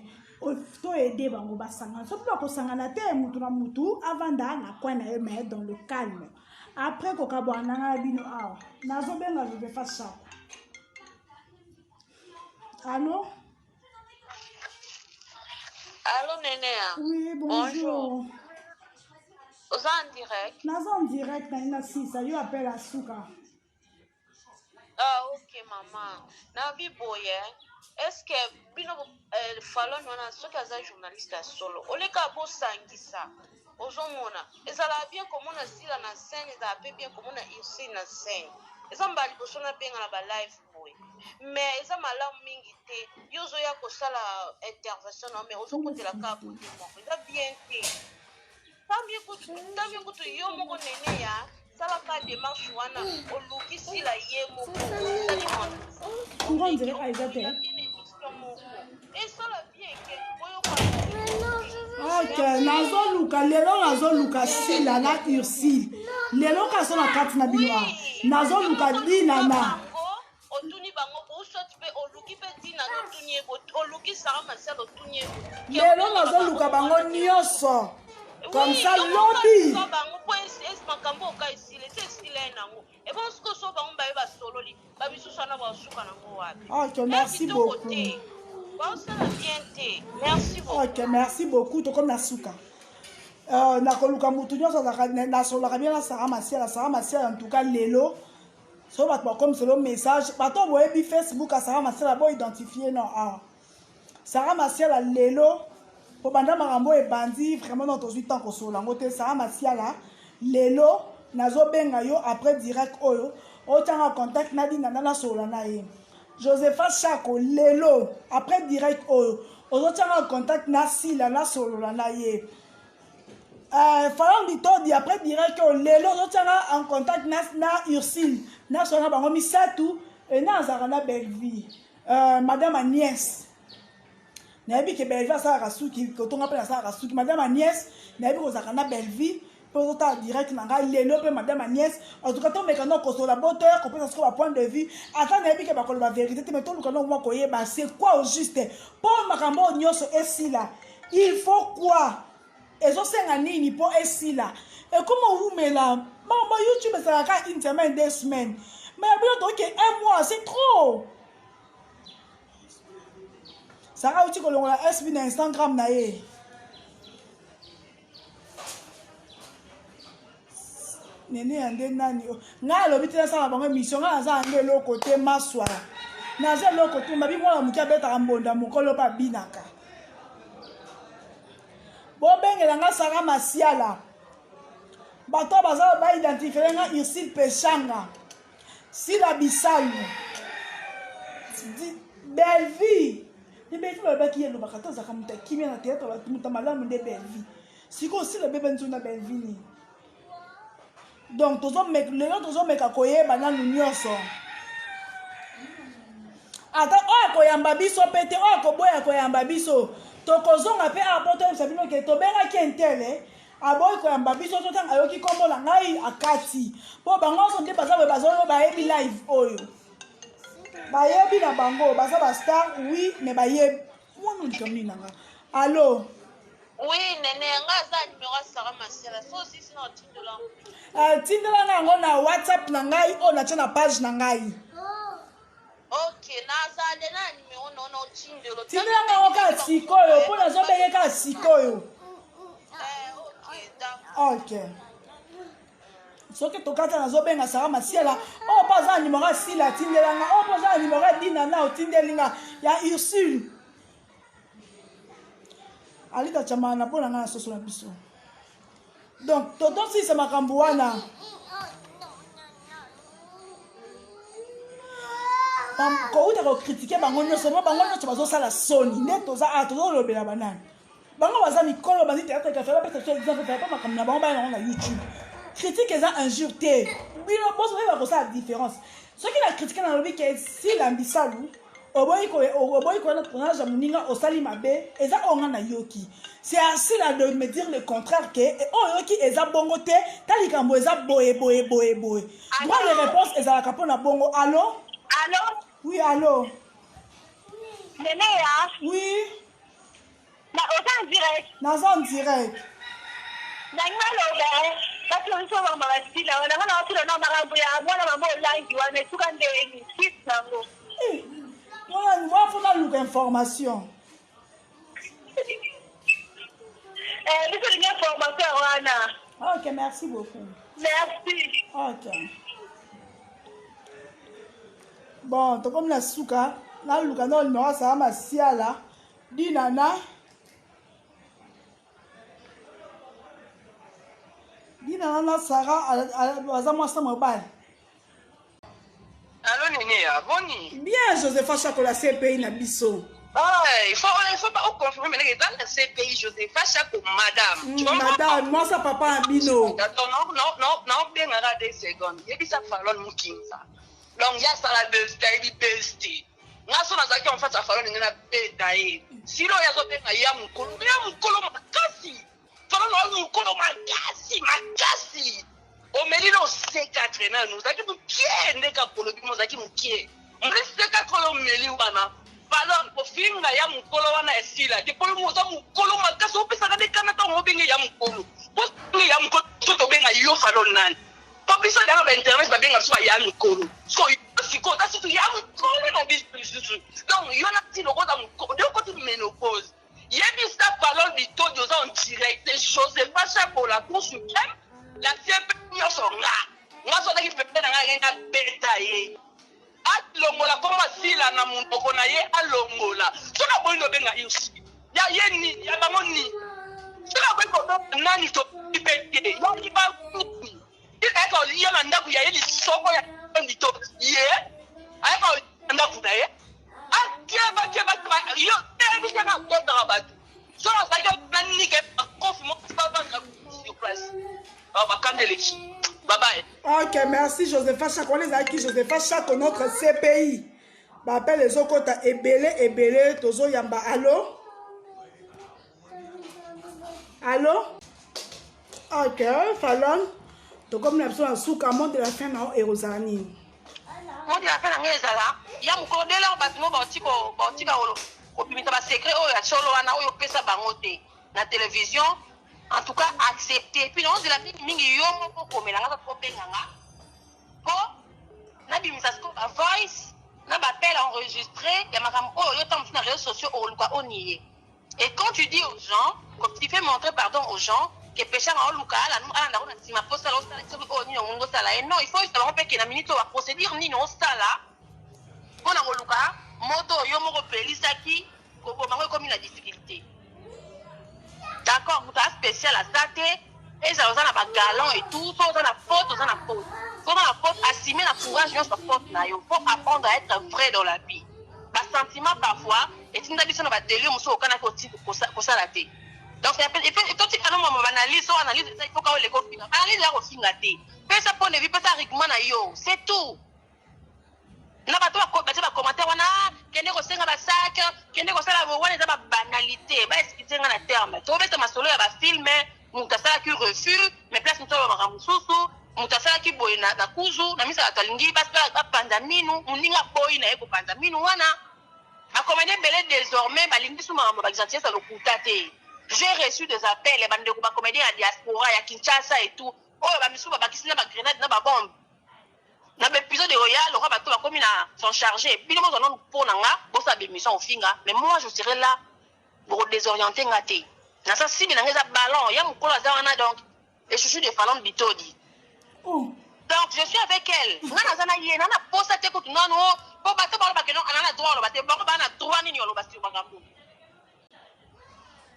To aider bango basanga. So pour ko sangana te mutu na mutu avant da na coin na mais dans le calme. Après ko kabwana na bino awa. Nazo benga je vais faire ça. Allô? Allô, Nénéa. Oui, bonjour. Oza en direct? Nazo en direct na ina sisa. Yo appelle à Souka. Ah, ok, maman. Na biboye. Est-ce que bino falon wana soki aza journaliste ya solo oleka bosangisa ozomona ezala bien komona sila na scène ezala pe bien komona ici na scène eza mbala liboso na benga na balive boye mais eza malamu mingi te yo ozoya kosala intervention na mais ozokotela kaka kote moko eza bien te tambie kutu yo moko nene ya salaka démarche wana oluki sila ye moko ezali Pourquoi on dirait Aïda te? Ok, nazo luka lelo nazo luka sila na Ursile. Lelo kaso na kati na bino. Nazo luka dina na. Otuni bango bo shot pe oluki pe dina no tunye bo oluki Sarah Marcel otunye. Lelo nazo luka bango nyonso. Comme ça lobby. Bango po es makambo ka isile te isile nango. E bon sko so bango ba ba solo li. Ba bisu sana ba suka nango wapi. Ok, merci beaucoup. Merci beaucoup. Ok, merci beaucoup. To comme Nasuka. Nakoluka mutu nyonso na solaka bien na Sarah Marcel en tout cas lelo. So bat comme c'est le message. Bato boyebi Facebook à Sarah Marcel a bo identifier non ah. Sarah Marcel a lelo. Po banda marambo e bandi vraiment dans 18 ans ko sola ngote Sarah Marcel a lelo nazo benga yo après direct oyo. Otanga contact na di na sola na ye. Josepha Chako lelo après direct oyo ozotanga contact na sila na solo na ye Falon Bitodi après direct oyo lelo ozotanga en contact na Ursile na solo na bango misatu et na azara na belle vie madame Agnès nayebi ke Bellevie asalaka suki kotonga mpe nasalaka suki madame Agnès nayebi kozalaka na Bellevie mpe ozotala direct na ngai lelo mpe madame Agnès en tout cas tomeka no kosola boteur kopesa siko bapoint de vue ata nayebi ke bakoloba vérité te me toluka no mwa koyeba c'est quoi au juste mpo makambo oyo nyonso esila il faut quoi ezosenga nini mpo esila ekoma orumela makambo YouTube esalaka une semaine 2 semaines mais bino toke 1 mois c'est trop saka uti kolongola SB na Instagram na ye nene yande nani nga alobi te nasala bango émission nga naza yango eloko te maswa naza eloko te mabi mwana moki abetaka mbonda mokolo mpe abinaka bobengela nga saka masiala bato baza baidentifie nga Ursule Peshanga Sila Bisalu Bellevie Bellevie babaki yelo bakata zaka muta kimia na théâtre ba muta malamu de Bellevie siko aussi le bébé nzuna Bellevie ni donc tozo mek lelo tozo meka koyeba nanu nyonso ata oyo koyamba biso pete oyo koboya koyamba biso tokozonga pe apoto sabino ke tobengaki entele aboyi koyamba biso totanga ayoki kombo na ngai akati mpo bango nyonso nde baza boye bazoyo bayebi live oyo bayebi na bango baza bastar oui mais bayebi mwana likamini nanga allo oui nene nga aza numéro asara masiala so aussi sina otindola tindelanga yango na whatsapp na ngai oyo natia na page na ngai ok nazale na numéro nono otindelo tindelanga yango kaka sikoyo mpo nazobenge kaka sikoyo ok soki tokata nazobenga sara masiala oyo mpo aza na numero asila atindelanga oyo mpo aza na numero adina na otindelinga ya Ursule alita chamana na mpona nga na soso na biso donc totosisa makambo wana kouta kokritike bango nyonso mo bango nyonso bazosala soni nde tozolobela banani bango baza mikolo bandi théâtre café bapesa so exemple faa pa makambo na bango baya nango na YouTube critique eza injure te bino boso oyeba kosala différence soki na critique nalobi ke Sila Bisalu oboyi koyena tournage ya moninga osali mabe eza onga na yoki c'est assez là de me dire le contraire que oyo yoki eza bongo te ta likambo eza boye boye moi les réponses ezalaka mpona bongo allo oui allo nene ya oui oza en direct naza en direct nanga loba kasi oso mama basila nanga na wasila na makambo ya mwana mama olangi wana esuka ndenge site nango moi faut naluka information biso lingi information wana ok merci beaucoup merci ok bon tokomi na suka naluka na numéro asala masiala dinana na Sara aza mwasa mobile. Allô Néné, boni. Bien Josepha Chakola CPI na biso. Il faut pas confirmer mais dans la CPI Josepha Chako madame. Madame, moi ça papa Abino. Non, bien à 2 secondes. Il dit ça falon mukinza. Donc il y a ça la bestie. Ngaso na zaki en fait ça falon ngena beta e. Silo ya zo benga ya mukolo makasi. Falon mukolo makasi. Omelino C4 na nous zaki mukie ndeka kolobi mo zaki mukie. Mrese ka kolo meli wana. Falon po finga ya mukolo wana esila. Ke polo mo za mukolo makasi opesa ka dekana ta mo benga ya mukolo. Po ya mukolo to benga yo falon nani. Public dans l'internet va bien soit ya mukolo. So siko ta situ ya mukolo na business. Donc yo na ti loko da mukolo. De côté ménopause. Yebi sta falon di to doza en direct. Joseph Chako la Cour suprême. La CP nyonso nga. Nga so taki pepe na nga nga beta ye. Alongola koma sila na mundoko na ye alongola. So na boyi no benga yusi. Ya ye ni ya bango ni. So na boyi ko nani to pipete. Yo ki ba ni. Eko yo na ndaku ya ye soko ya ndito. Ye. Eko ndaku na ye. Akeba yo tebi kana kota batu. So na sa yo nani ke kofi mo ba ba ka sur place. Bye bye. Ok, merci Josepha Chako. On est avec Josepha Chako, notre CPI. Appelle les Okota Ebele, Tozo Yamba. Allô? Allô? Ok, Fallon. Donc, comme nous avons un souk à monter la fin et Rosanine. Moi, je vais faire un ezala. Il y a mon collègue là, bâtiment, bâtiment, opimita ba secret, oh, ya cholo, ana, oh, pesa bangote. Na télévision, en tout cas, accepté. Puis, non, c'est la vie, mingi, yo, mon comme la gata, trop benganga. Bon, na bimisasko, ba voice, na ba appel enregistré, ya makam, oh, yo, tam, na réseaux sociaux, oh, luka, oh, nié. Et quand tu dis aux gens, quand tu fais montrer pardon aux gens, que péché en luka, la nous, ala, na, si ma poste, oh, ni, on, non, il faut savoir que na minute, va procédure, ni, non, ça, là. Pour na luka, moto, yo, moko, pelisaki, comme la difficulté. D'accord, vous avez spécial à ça, et ça, vous avez un galon et tout, ça, vous avez une faute, vous avez une faute. Vous avez une faute, assumer la courage, vous avez une faute, il faut apprendre à être vrai dans la vie. Par sentiment, parfois, et si vous avez un délire, vous avez un côté pour ça, la tête. Donc, il faut que vous analyse, il faut que vous les copiez. Analyse la refinaté. Faites ça pour ne vivre pas ça, c'est tout. Na bato ba commentaire wana kende ko senga ba sac kende ko sala bo wana za ba banalité ba expliquer na terme to beta masolo ya ba film mutasala ki refus mais place ntolo ba mususu mutasala ki boy na kuzu na misa atalingi ba panda minu muninga boy na eko panda minu wana ba comédien belé désormais ba lingi suma ba gentil ça le kutate. J'ai reçu des appels ba ndeko ba comédien à diaspora ya Kinshasa et tout oh ba misu ba kisina ba grenade na ba bombe. Dans l'épisode de Royal, le roi bateau va comme sont chargés. Puis nous allons pour nanga, pour sa bémission au finga. Mais moi je serai là pour désorienter ngati. Dans ça si bien dans ballon, il y a mon collègue donc et je suis de Fallon Bitodi. Donc je suis avec elle. Nana zana yé, nana posa te kutu nano, pour bateau ba que non, nana droit le bateau, ba na droit ni yolo basi ba gambo.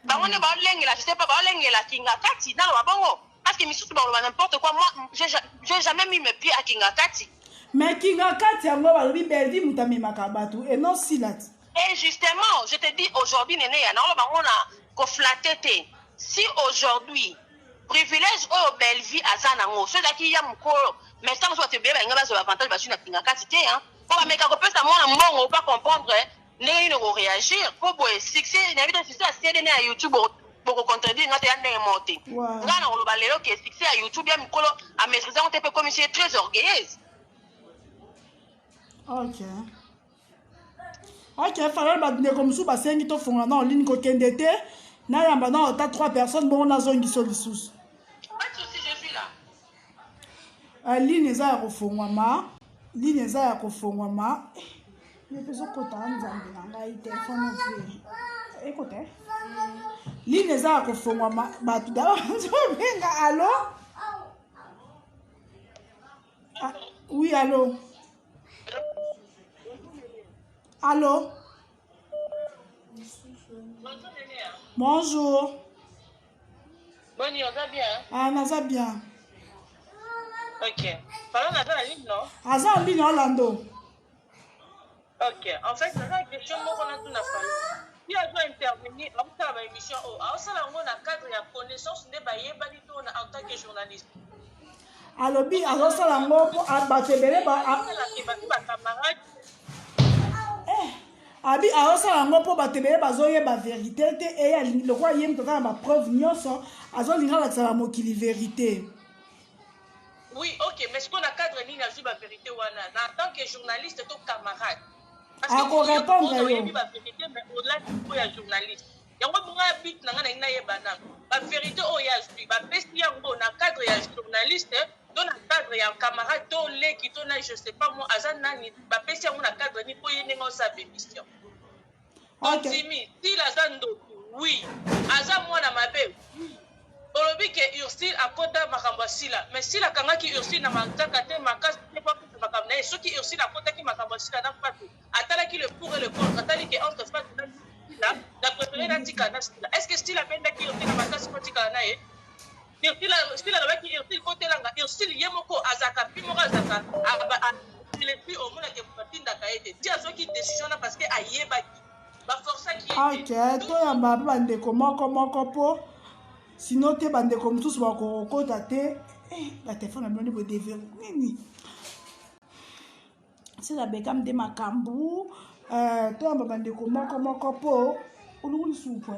Ba on est ba lengi la, je sais pas ba lengi la kinga kati na lo bongo. Parce que Missou n'importe quoi, moi, j'ai jamais mis mes pieds à Kingakati. Mais Kingakati, on va lui berdi mutami makabatu et non silat. Et justement, je te dis aujourd'hui, Néné, on a conflaté. Si aujourd'hui, privilège au belle vie à Zanango, ceux qui y a mon corps, mais ça, on te bien, il y a un avantage de la Kingakati, hein. Pour la méca, peut-être, moi, on ne pas comprendre, Néné, ne réagir. Pour succès, il y a un succès à CNN à YouTube. Pour contredire notre année montée. Là, on va aller qui est fixé à YouTube, bien Mikolo à maîtriser un peu comme c'est très orgueilleuse. Ok. Ok, fallait battre comme ça parce que tu fais en ligne que kendete. Na yamba na ta 3 personnes bon na zone qui sont dessous. Pas de souci, je suis là. Ligne za ko fongwama. Ligne za ko fongwama. Mais peso kota nzambe na ngai téléphone vu. Écoutez. Ligne za ko fongwama batu da benga allô? Ah, oui, allô. Allô? Bonjour. Bonne on va bien. Ah, naza bien. Ok. Parlons dans la ligne, non? Aza en ligne Orlando. Ok. En fait, c'est la question moi on a tout na fallu. Il a dû intervenir dans ma émission. Alors ça là on a cadre ya connaissance de baye banito en tant que journaliste. Alobi alors ça là ngo po abatebele ba camarade. Abi alors ça là ngo po batebele bazoye ba vérité te et ya le roi yem to ba preuve nyonso azo linga la tsala mokili vérité. Oui, ok, mais ce qu'on a cadre ni na la vérité wana en tant que journaliste to camarade. Ako répondre yo. Mais au-delà de journaliste. Yango bunga bit na ngana ina yebana. La vérité o ya jui, ba pesi yango na cadre ya journaliste, dans le cadre ya camarade to le qui to na je sais pas moi azan nani ba pesi yango na cadre ni po yene ngo sa bémission. OK. Si la zando oui, azan moi na mabe. Olobi ke Ursule akota makambo sila, mais si la kanga ki Ursule na mataka te makas te pas pour makambo na soki Ursule akota ki makambo sila na fatu. Atala ki le pour et le contre, atali ke entre fatu na la préférée na tika na sila. Est-ce que style apenda ki Ursule na makas ko tika na e? Ursule la ki Ursule ko telanga Ursule yemoko azaka pimo azaka il est plus au monde que patinda ka ete. Ti azoki décision na parce que ayeba ki ba força ki. OK, to ya baba ndeko moko po. Sinon te bande comme tous ba ko te la téléphone a bien de devoir nini c'est la bekam de makambu to bande ko moko po ulunguli soupo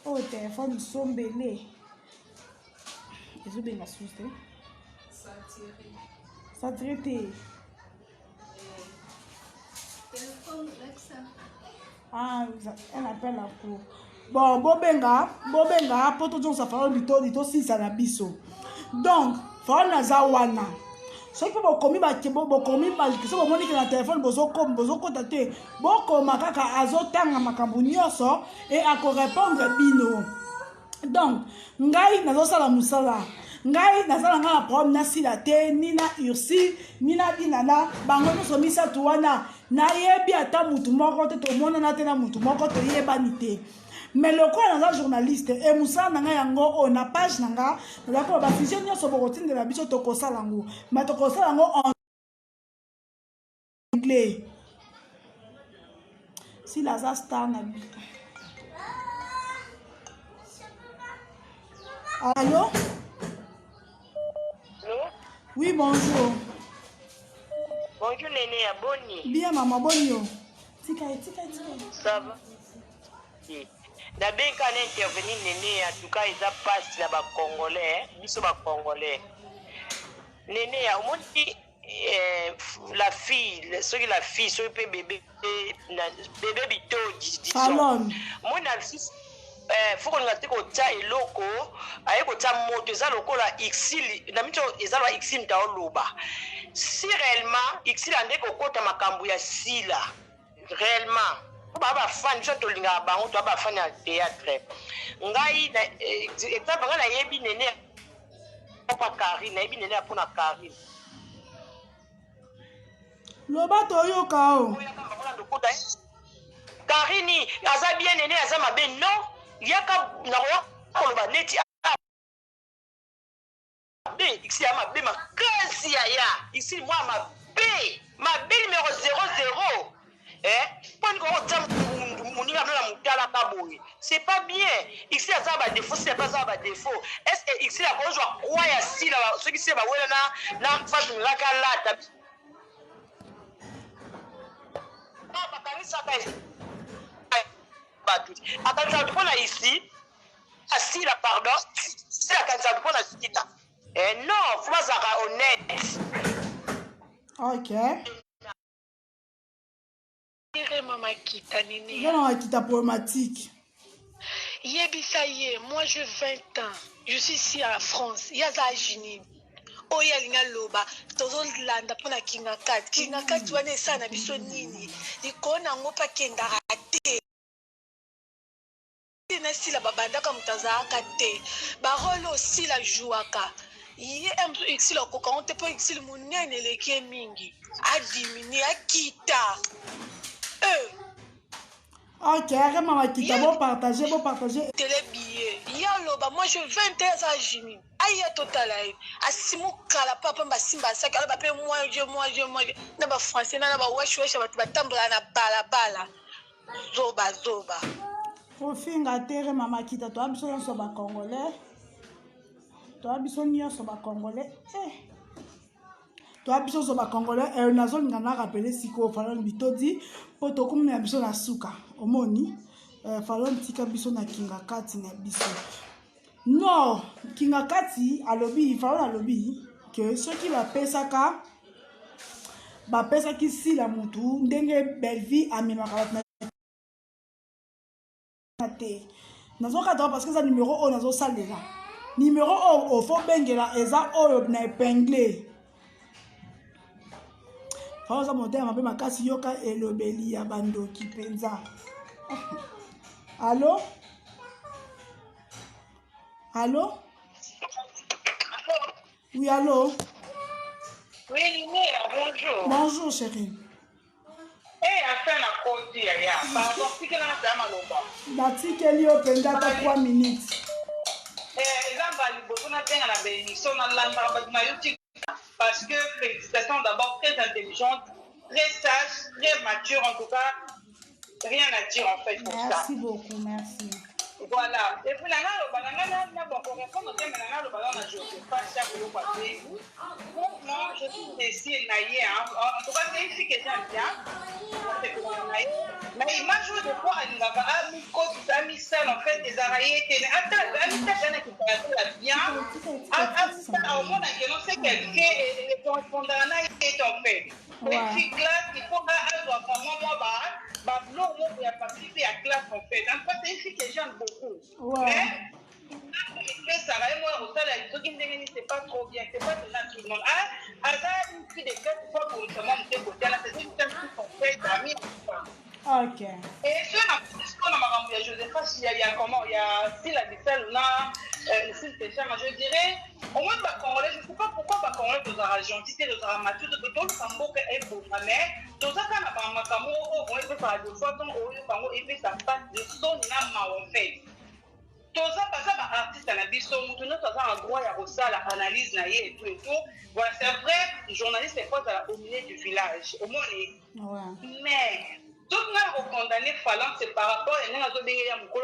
Oh, téléphone sombelé. Ezobenga susi te. Saturé. Ah, elle appelle la cour. Bon, bobenga, poto jonsa faro dito sisa na biso. Donc, faro na zawana. Soki po bokomi so bomoni ke na téléphone bozokota te, bokoma kaka azotanga makambo nyonso et akorépondre bino. Donc, ngai nazosala musala. Ngai nazala nga na problème na sila te, ni na ursi, ni na binana, bango nyonso misatu wana nayebi ata mutu moko te tomonana te na mutu moko toyebani te. Mais lokola naza journaliste e musala na ngai yango na page na nga naza ko ba fusion nyonso bokotindela biso tokosala yango, ma tokosala yango en anglais. Si la za star na bi. Allô? Oui, bonjour. Bonjour Néné, Boni. Bien, maman, bonjour. Tika. Ça va? Oui. D'abord, quand on intervenir Néné, en tout cas, ils ont passé là-bas Congolais, ils sont Congolais. Néné, au moins, la fille, ce bébé bito, disons. Mon fils. Faut qu'on ait kotia eloko aye kotia moto eza lokola exil na mito eza la exil taoloba si réellement exil ande kokota makambo ya sila réellement ba fan jo to linga bango to ba fan ya théâtre ngai na exemple nga na yebi Nene papa Karine na yebi Nene pona Karine loba to yoka o Karine aza bien Nene aza mabe non yaka na koloba neti ici ya mabe makasi ya ici moi mabe numéro 00 poni ko ta muninga na mutala ka boye c'est pas bien ici ya ba défaut c'est pas ça ba défaut est-ce que ici la ko joa kwa ya sila ceux qui se ba wela na face la kalata ba kanisa ka akanisa tukona ici asila pardon c'est akanisa tukona sikita non faut pas honnête. OK. Maman Kita Nini. Maman Kita problématique. Yebisa ye, moi j'ai 20 ans. Je suis ici en France. Yaza Jini. Oya linga loba. Tozo landa pona kinga kat. Kinga kat wane sana biso nini. Likona ngopa kenda rate. Na sila babandaka mutazaka te. Barolo sila jouaka. Ye exil okoka on te po exil munene leke mingi. Adimini akita. OK, maman Kita bon partager. Télé billet. Yaloba, moi je 21 ans Jini. Aïe total aïe. Asimu kala papa mba simba saka ba pe moi je. Na ba français na ba wesh ba tambola na bala. Zoba. Ofinga tere maman Kita to abiso nyonso ba congolais. To abiso nyonso ba congolais. To abiso so ba congolais nazo ngana rappeler siko falon bitodi po to komi na biso na suka. Omoni falon tika biso na kinga kati na biso. Non, kinga kati alobi falon alobi que ceux qui va pesaka ba pesaki si la mutu ndenge belle vie amemaka te. Nazo kadra parce que ça numéro o nazo salela. Numéro o faut bengela eza o na épinglé. Fauza moteur mabe makasi yoka elobeli ya bandoki penza. Allô? Oui, allô? Oui, Liné, bonjour. Bonjour, chérie. Afin na kodi ya. Pardon, tikela na dama loba. Batikeli yo penza ta 3 minutes. Ezamba liboso na tenga na bénédiction na lamba ba YouTube parce que félicitations d'abord très intelligente, très sage, très mature en tout cas. Rien à dire en fait pour ça. Merci beaucoup, merci. Voilà. Et puis là, bon, pour répondre au thème, je ne sais pas si vous passez. Moi, je suis ici naïe. En tout cas, c'est une fille qui est bien. mais image oyo po alingaka amikotisa amisala en fait ezalaka ye te ata amisala qui parle bien omona que non c'est quelqu'un et correspondant na ye en fait et puis classe il faut avoir vraiment moi blog ya participer à classe en fait en fait c'est une fille que j'aime beaucoup mais ça va moi au salaire ce qui me dit c'est pas trop bien c'est pas de tout le monde une fille de classe fois pour justement me côté là c'est une fille qu'on fait d'amis. Ok. Et sur la maman de Joseph, il y a comment, il y a si la Bissel là, si c'est cher, je dirais, au moins pas congolais, je ne sais pas pourquoi pas congolais dans la gentillité, dans la maturité, de tout le Cambo est beau, mais tout ça quand on a Cambo, on va faire deux fois, on va et puis ça passe de son âme en fait. Tout ça parce que l'artiste à la biso, nous avons un droit à ça, l'analyse et tout et tout. Voilà, c'est vrai, journaliste est pas au milieu du village, au moins. Mais tout le monde condamné Falan, c'est par rapport à nous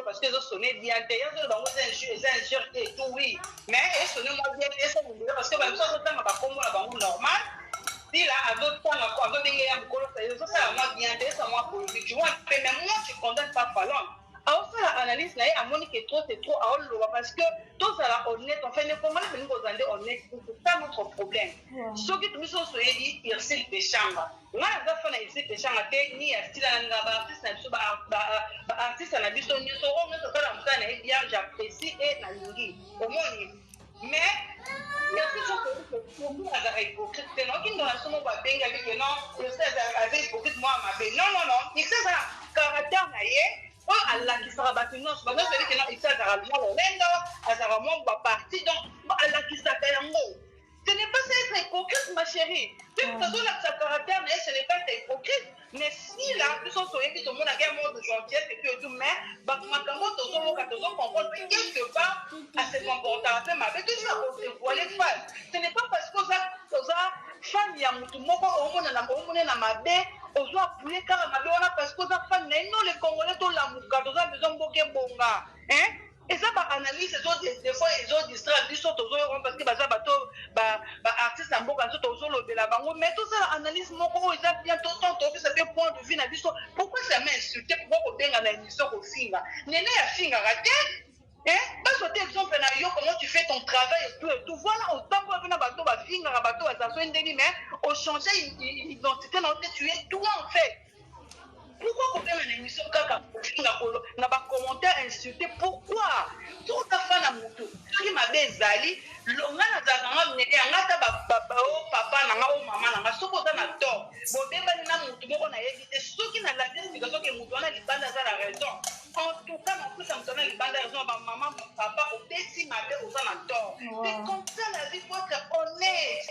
parce qu'ils ont sonné bien. D'ailleurs, ils ont injure et tout, oui. Mais ils sonné moins bien, ils sont parce que même ça, ils ont normal. Si là, à d'autres temps, ils ont moins bien, ils sont moins politique. Mais moi, je ne condamne pas Falan. Alors, ça, l'analyse, à Monique est trop, parce que tout ça, là, honnête, en fait, comment les nous honnêtes, c'est ça notre problème. Ce qui nous sont dit, il y a des chambres. Moi, je vais faire des chambres, ni artiste, artiste, j'apprécie et au moins, mais il y a quelque chose que pour nous, c'est hypocrite. C'est non qui nous a souvent bien avec le nom, le c'est hypocrite, moi, ma belle. Non, il sait ça, caractère, oh Allah qui sera battu non c'est pas ça que non il sera le monde sera mon parti donc Allah qui s'appelle mot ce n'est pas ça être hypocrite ma chérie de toute façon sa caractère mais ce n'est pas être hypocrite mais si là nous sommes sur tout le monde a un mode de gentillesse et tout mais bah ma camotte tout le monde comprendre quelque part à se comporter un peu ma belle tout ça on se voit les femmes ce n'est pas parce que ça femme ya mutu moko omona na mabe ozo appuyer kaka mabe wana parce que ça femme na non les congolais to la muka to za besoin boke bonga hein et ça ba analyse des fois ils ont distrait biso to zo parce que baza bato ba artiste en boka to zo lobela bango mais tout ça analyse moko ils a bien tout ça fait point de vue na biso pourquoi ça m'insulter pourquoi ko benga na émission ko finga nene ya finga raté. Parce que exemple, comment tu fais ton travail et tout. Voilà, autant pour venir à bateau, à bateau, à s'asseoir, mais au changer l'identité, tu es toi en fait. Pourquoi on fait une émission on a pas commentaire insulté? Pourquoi? Tout à fait la moto. Qui m'a bezali, l'on a papa, maman, soko na tort. Bon, na moto, on a évité ceux qui n'a la explication que moto na libanda za la raison. En tout cas, mon fils, ça me donne libanda raison, maman, papa, au petit matin, aux en tort. C'est comme ça la vie faut être honnête.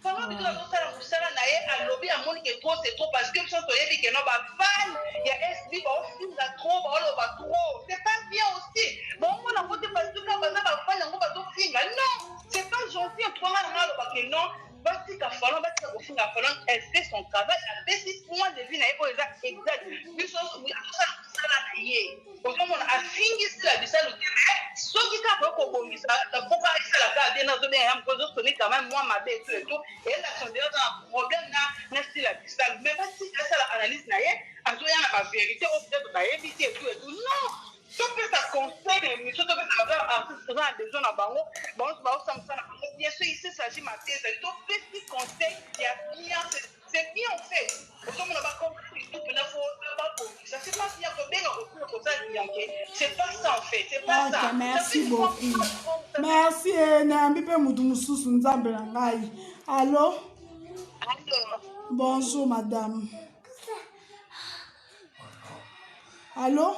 Pendant que tu as ça à lobby à Monique et trop, c'est trop parce que ça c'est que non bah fan, il y a SB bah film là trop, bah trop, c'est pas bien aussi. Bon moi la voté parce que quand bah fan on va tout film non, c'est pas gentil toi là bah que non, bah si qu'à falloir bah si qu'au film à falloir elle fait son travail, elle fait 6 mois de vie là et exact. Puis ça là yé. Aujourd'hui on a fini ça de ça le ce qui t'a fait qu'on ça la pourquoi ça la garder dans bien un peu de sonner quand même moi ma bête et tout et là sont déjà un problème là n'est-ce la cristal mais pas si ça la analyse là à tout y a la vérité au peut-être bah éviter et tout non tu peux ça conseiller mais tu peux avoir artiste dans des zones à bango bon ça me ça bien sûr ici ça s'agit ma thèse tout petit conseil qui a bien c'est bien en fait aujourd'hui on n'a pas compris tout il faut pas ça c'est pas bien que bien recours comme ça c'est pas ça en fait c'est pas ça merci beaucoup merci Nambi pe mutu mususu nzambe na ngai allô bonjour madame allô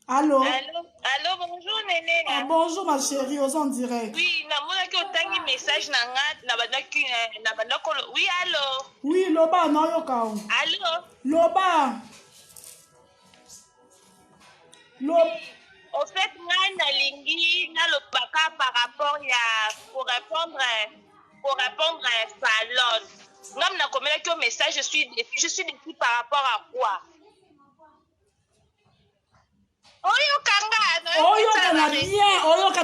allô allô bonjour Néné bonjour ma chérie aux en direct oui namonaki otangi message na nga na bandako oui allô oui loba nayoka allô loba au fait nga nalingi nalobaka par rapport ya pour répondre Falon ngam nakomelaki o message je suis déçue par rapport à quoi oyoka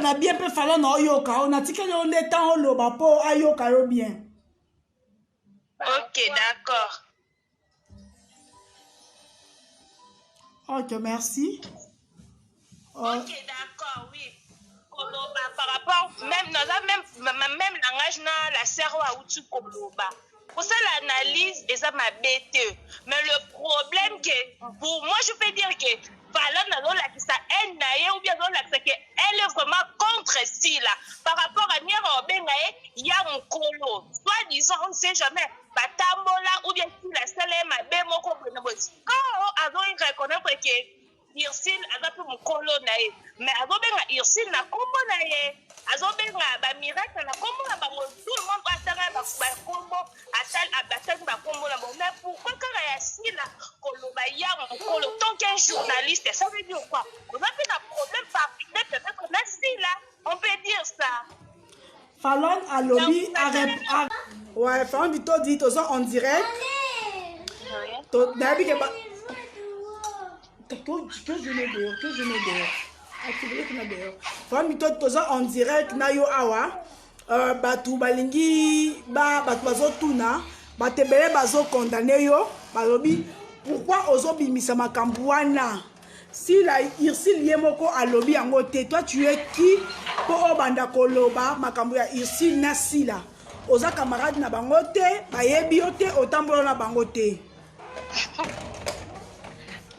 na bien mpe Falon na oyoka natikeli yo nde ntan oloba mpo ayoka yo bien Ok, d'accord. Ok, merci. Ok, d'accord, oui. Par rapport, même langage, la sœur a outu Koloba. Pour ça, l'analyse, et ça m'a bête. Mais le problème, que pour moi, je peux dire que ou bien elle est vraiment contre Sila. Par rapport à Niero Bengae, il y a mon colo. Soit disant, on ne sait jamais. Batamola ou bien si la salle est ma bémoko. Quand on reconnaît que Ursule a pu mon colo nae. Mais avant benga Ursule na combo nae. Avant benga ba miracle na combo na ba tout le monde attend ba combo atal ba combo na bon. Mais pourquoi quand il y a Sila colo ba ya mon colo tant qu'un journaliste ça veut dire quoi? On a fait un problème par peut-être na Sila. On peut dire ça. Fallon à lobby ouais, Fallon du tout dit tout en direct. D'habitude que je mets dehors. Activez que dehors. Fallon du tout en direct na yo awa. Batu balingi batu bazo tuna, batebele bazo condamné yo, balobi pourquoi ozo bimisa makambu wana? Si la Ursule yemoko a lobby yango te, toi tu es qui pour obanda koloba makambu ya Ursule na Sila? Oza camarade na bango te, bayebi yo te, otambola na bango te.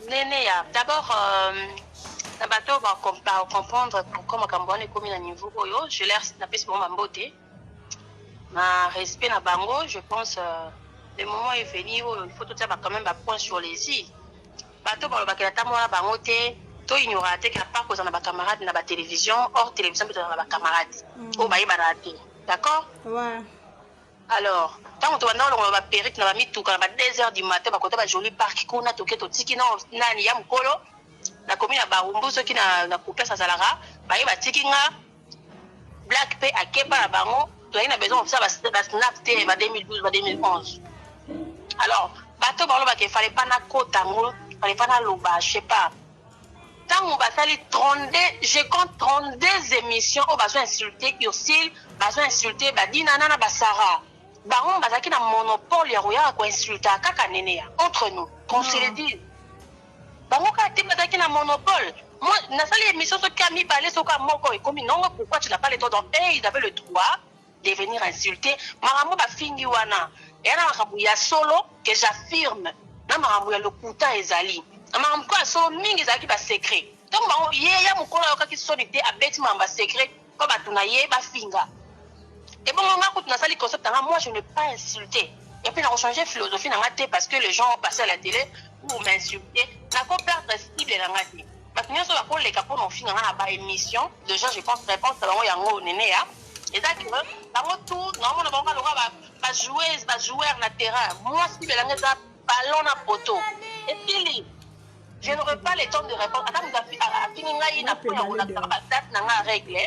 Néné, d'abord, na bateau va comprendre pourquoi makambu wana ekomi na niveau oyo, je leur napesi bon mambote. Ma respect na bango, je pense le moment est venu où il faut tout ça quand même point sur les i. Bateau ba bakela tamona bango te, to ignorer te qu'à part cause on a ba camarades na ba télévision, hors télévision peut on a ba camarades. Oh ba yeba te. D'accord? Ouais. Alors, tant que tu vas dans le période, tu vas mis tout quand 2h du matin, bah, quand tu vas joli parc, qu'on a toqué, tu tiki, non, nani, yam kolo, la commune à Barumbu, ceux qui n'a coupé sa salara, bah, il va tiki, Black Pay à Kepa, à Baron, tu as besoin de ça, bah, snap, t 2012, 2011. Alors, bateau, bah, il fallait pas na côte, il fallait pas na loba, je sais pas. Tant on va faire 32, je compte 32 émissions, on va insulter Ursule, on va insulter, bah, Dinana, bah, Sarah. Baron bazaki na monopole ya roya ko insulta kaka nene entre nous qu'on se le dise bango ka te bazaki na monopole moi na sali émission so kami balé so ka moko et comme non pourquoi tu n'as pas le droit donc ils avaient le droit de venir insulter marambo ba fingi wana et na makambu ya solo que j'affirme na makambu ya lokuta ezali na makambu ko solo mingi ezali ba secret donc bango ye ya mukolo yo ka ki sonité abeti mamba secret ko batuna ye ba finga. Et bon, moi, je n'ai pas insulté. Et puis, on a changé de philosophie parce que les gens ont passé à la télé pour m'insulter. On a perdre cible dans la télé. Maintenant, on a les capons ont fini dans la émission. Les gens, je pense, répondent à l'envoi néné. Et ça, dans tout, normalement, on va jouer sur le terrain. Moi, si je vais ballon à poteau. Et puis, je n'aurai pas le temps de répondre. Attends, à finir, il y a une règle.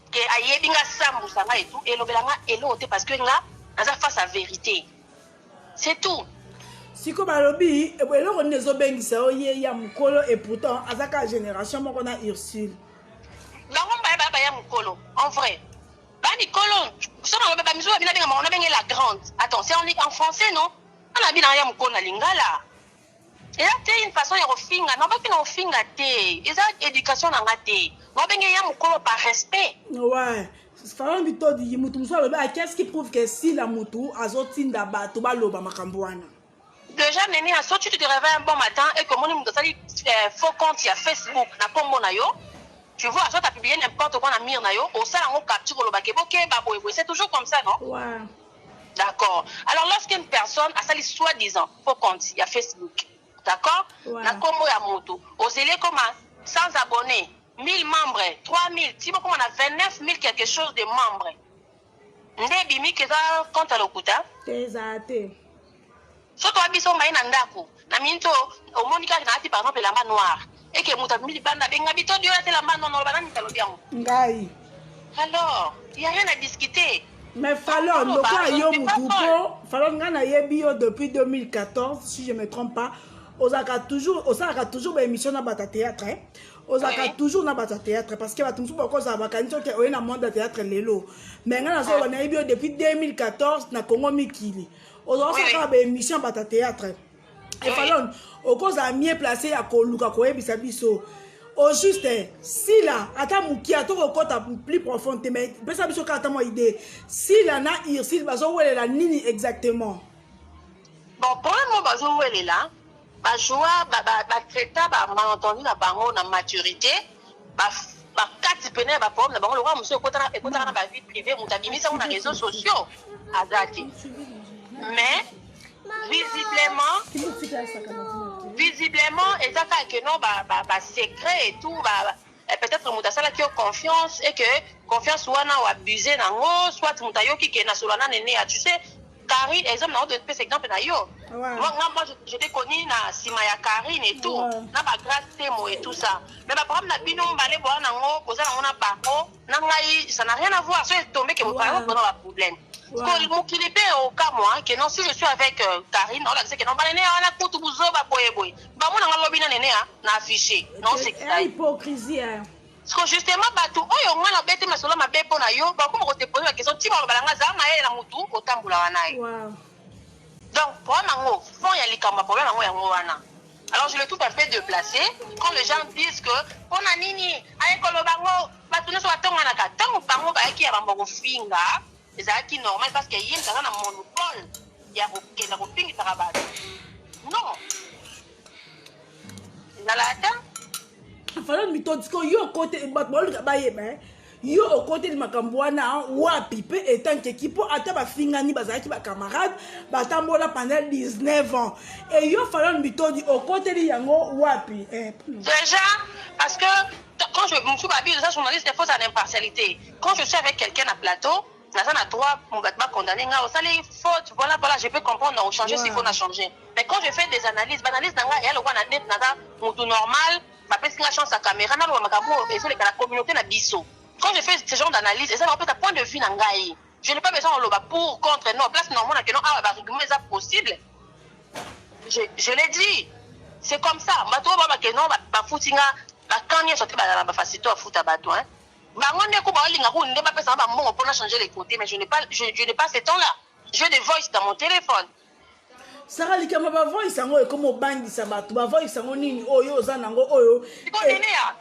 Que ayebinga sambu sanga et tout et lobelanga elote parce que nga naza face à vérité c'est tout siko balobi eloko nezo bengisa oye ya mukolo et pourtant azaka génération moko na Ursule bango ba ya mukolo en vrai ba Nicolo so na ba mizo bina benga mona benga la grande attends c'est en français non on a bina ya mukolo na lingala et là c'est une façon ya refinga non pas que na refinga te eza éducation na ngate par respect. Ouais. Fallon du tout dit mutu muso loba qu'est-ce qui prouve que si la mutu azotinda bato baloba makambo wana. Déjà nene à sorti tu te réveilles un bon matin et comme on nous sali faux compte ya Facebook na kombo na yo. Tu vois ça tu as publié n'importe quoi na mir na yo, au ça on capture loba ke boké baboy c'est toujours comme ça non? Ouais. D'accord. Alors lorsqu'une personne a sali soi-disant faux compte ya Facebook. D'accord? Ouais. Na kombo ya mutu, au zélé comme 100 abonnés. 1000 membres, 3000, si on a 29 000 quelque chose de membres. Ndebimi que ça compte à l'okuta. Tesate. Surtout à Bisson Maïna Ndako. Na minto, au Monica, na par exemple la main noire. Et que Moutabili Banda Bengabito, Dieu a la main noire, banane, talobian. Ngai. Alors, il n'y a rien à discuter. Mais Fallon, Fallon Ngana Yebio depuis 2014, si je ne me trompe pas, Osaka toujours émission na bata théâtre. Osaka toujours na bata théâtre parce que batumsu bako za bakanito ke oyena monde de théâtre lelo. Mais ngana so wana Yebio depuis 2014 na Congo Mikili. Aujourd'hui, ça a une émission à théâtre. Et Fallon, au cause à mieux placé à Koluka, Bisabiso. Au juste, si là, attends, Mouki, attends, au côté plus profond, mais Bisabiso, quand t'as mon idée, si là, na Irsil, où elle est la Nini exactement. Bon, pour le moment, où elle est là, joie, traiter, malentendu, la bango, la maturité, quatre peines, problème, la bango, le roi, monsieur, écoutez, la vie privée, vous avez mis ça sur les réseaux sociaux, à date. Mais, visiblement, et ça fait que non, secret et tout, peut-être Moutasala qui a confiance et que confiance soit n'a abusé dans soit Moutayo qui est nasolana néné, tu sais, Karine, exemple, n'a pas d'exemple d'ailleurs. Moi, je t'ai connu na Simaya Karine et tout, na ba grâce témo et tout ça. Mais par exemple, na bino mbale boa nango, posa nango na bako, nangai, ça n'a rien à voir. C'est tombé que vous parlez pendant le problème. Parce que mon kilibé au cas moi, que non, si je suis avec Karine, on a dit que non, bah néné, on a coutu bouzo, bah boy. Bah moi, on a lobby na néné, na affiché. Non, c'est ça. Hypocrisie, hein. Parce que justement, bateau, oh, on a bête, mais sur ma bête pour naïo, bah comment on te pose la question, tu vas la maza, mais la moutou, au tamboula wanaï. Donc, pour un mot, fond y a les camas, problème, alors je le trouve un peu déplacé quand les gens disent que on a nini, avec le bango, bah tout ne soit tant on a qu'à tant bango, bah qui a bango finga, c'est qui normal parce qu'il y a un monopole, il y a aucun reping de rabat. Non. Dans la tête. Fallait me dire que yo côté batbol baye ben yo au côté de makambwana wapi pe étant que pour ata ba fingani bazaki ba camarade batambola pendant 19 ans et yo fallait me dire au côté de yango wapi déjà parce que quand je me suis habillé de ça journaliste il faut sa impartialité quand je suis avec quelqu'un à plateau Nazan a trois mon bâtiment condamné nga au salé faute voilà je peux comprendre on changer s'il faut on a changé mais quand je fais des analyses nanga et le wana net nada mutu normal parce que la chance à caméra na lo makabo et sur la communauté na biso quand je fais ce genre d'analyse et ça peut être point de vue nangai je n'ai pas besoin de loba pour contre non place normale que non ah ba régler ça possible je l'ai dit c'est comme ça bato ba que non ba foutinga ba kanya sorti ba facilité à fouta bato hein ba ngone ko ba linga ko ndeba pesa ba mbongo pour changer les côtés mais je n'ai pas ce temps là j'ai des voice dans mon téléphone. Sarah likama ba voice ngo ekomo bangisa bato ba voice ngo nini oyo ozanango oyo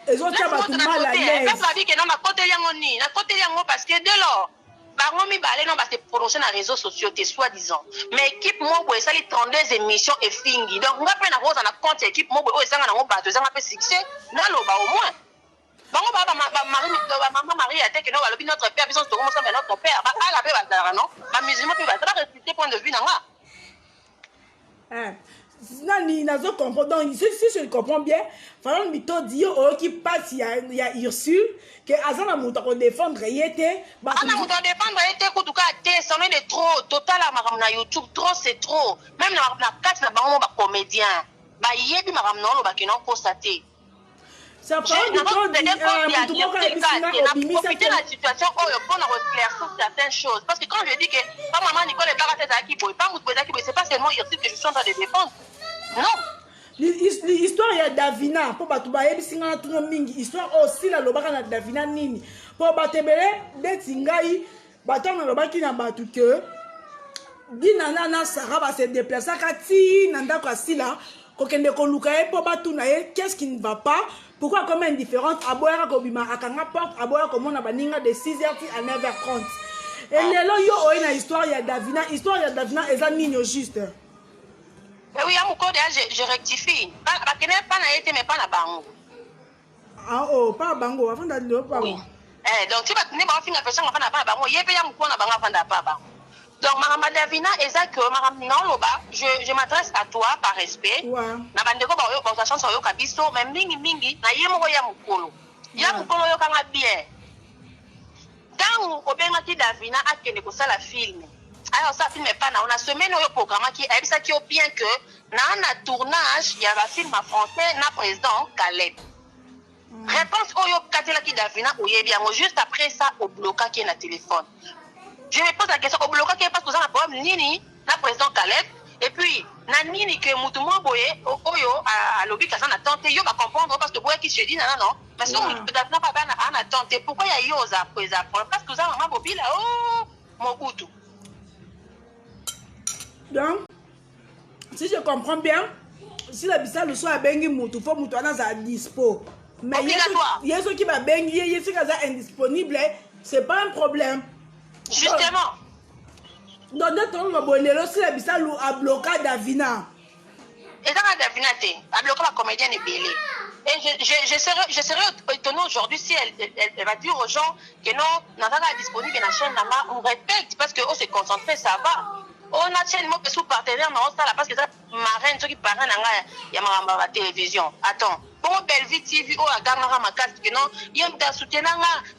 ezotia bato mal à l'aise peuple a dit que non na côté yango ni na côté yango parce que dès lors bango mi balé non ba se prononcer na réseaux sociaux te soi-disant mais équipe mo boy sali 32 émissions et fingi donc nga pe na rosa na compte équipe mo boy o ezanga nango bato ezanga pe succès na loba au moins bango ba maman Marie a dit que non ba lobi notre père besoin de commencer mais notre père ba ala pe ba dara non ba musulman pe ba dara respecter point de vue nanga. Nani nazo comprendre donc si je comprends bien Fallon Mito dit qui passe il y a Ursule que azana muta ko défendre yete ba ana muta défendre yete ko tuka te ça est trop total à na YouTube trop c'est trop même na carte na bango ba comédien ba yebi maram non ba ki non constater ça parle de profiter la situation pour éclaircir certaines choses parce que quand je dis que pas maman Nicole est pas à qui boy pas Moutouza qui boy c'est pas seulement Ursule que je suis en train de défendre non l'histoire ya Davina pour batu ba yebisinga tout mingi histoire aussi la lobaka na Davina nini pour batebele detingai batana lobaki na batu que dinana na Sarah va se déplacer kati nanda kwa sila kokende koluka e po batu na ye qu'est-ce qui ne va pas pourquoi comme indifférente aboyaka kobima akanga porte aboya komona baninga de 6h à 9h30 et lelo yo oina histoire ya Davina eza nini juste. Oui, à mon code, je rectifie. Pas na été, mais pas na bango. Ah oh, pas bango, avant d'aller au bango. Oui. Donc, si tu n'es pas fin de personne, on va pas bango. Yé paye mon compte na bango avant d'aller pas bango. Donc, Madame Davina, exact que Madame Naloba, je m'adresse à toi par respect. Na bandeko ba yo ba chance yo kabiso, mais mingi na yemo ya mukolo. Ya mukolo yo kanga bien. Tant obenga ti Davina akende ko sala film. Alors ça film pas na on a semaine au programme qui a ça qui est bien que na un tournage il y a un film en français na président Caleb. Réponse au Katela qui Davina ou bien juste après ça au bloquage qui est na téléphone. Je me pose la question au blocage qui est parce que ça a problème nini na président Caleb et puis na nini que mutumo boye oyo à lobby ka ça na tenter yo va comprendre parce que boye qui se dit non mais ça peut-être pas bien na tenter pourquoi il y a yo za parce que ça maman bobila oh mon goût. Donc, si je comprends bien, si la bissa le soir a bengi moutou, faut moutou à dispo. Mais il y a ceux qui va bengi, il y a ceux qui sont indisponibles, c'est pas un problème. Justement. Donc, dans ton bolero, si la bissa a bloqué Davina. Et dans la Davina, a bloqué la comédienne est belée. Et je serais étonnée aujourd'hui si elle va dire aux gens que non, n'a pas disponible dans la chaîne, on répète parce qu'on s'est concentré, ça va. On a chaîne sous partenaire, mais on s'est là parce que ça marraine, ceux qui parlent il y a ma télévision. Attends, pour Belleville TV, on a gagné ma carte, que non, il y a un soutien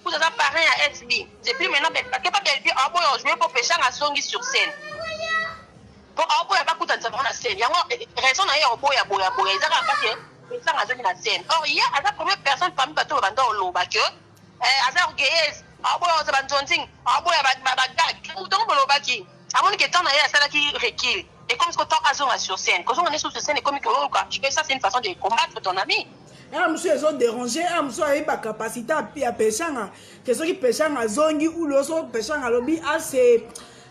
pour ça parrain à SB. C'est plus maintenant, parce que pas Belleville, on joue pour pêcher à Songi sur scène. Pour il n'y a pas de temps à scène. Il y a raison d'ailleurs au boya, ils ont pas ça a la scène. Or, il y a la première personne parmi les bateaux au Loba que Azar Gaez, Aboya Zabantonting, Aboya Bagdad, ou dans le Loba qui, avant que temps d'ailleurs, ça qui recule. Et comme ce que temps Azon sur scène, quand on est sur scène et comme ça, c'est une façon de combattre ton ami. Ah, monsieur, ils ont dérangé, ah, monsieur, il a pas capacité à pêcher, que ceux qui pêchent à Zongi ou l'autre pêchent à lobby, ah, c'est.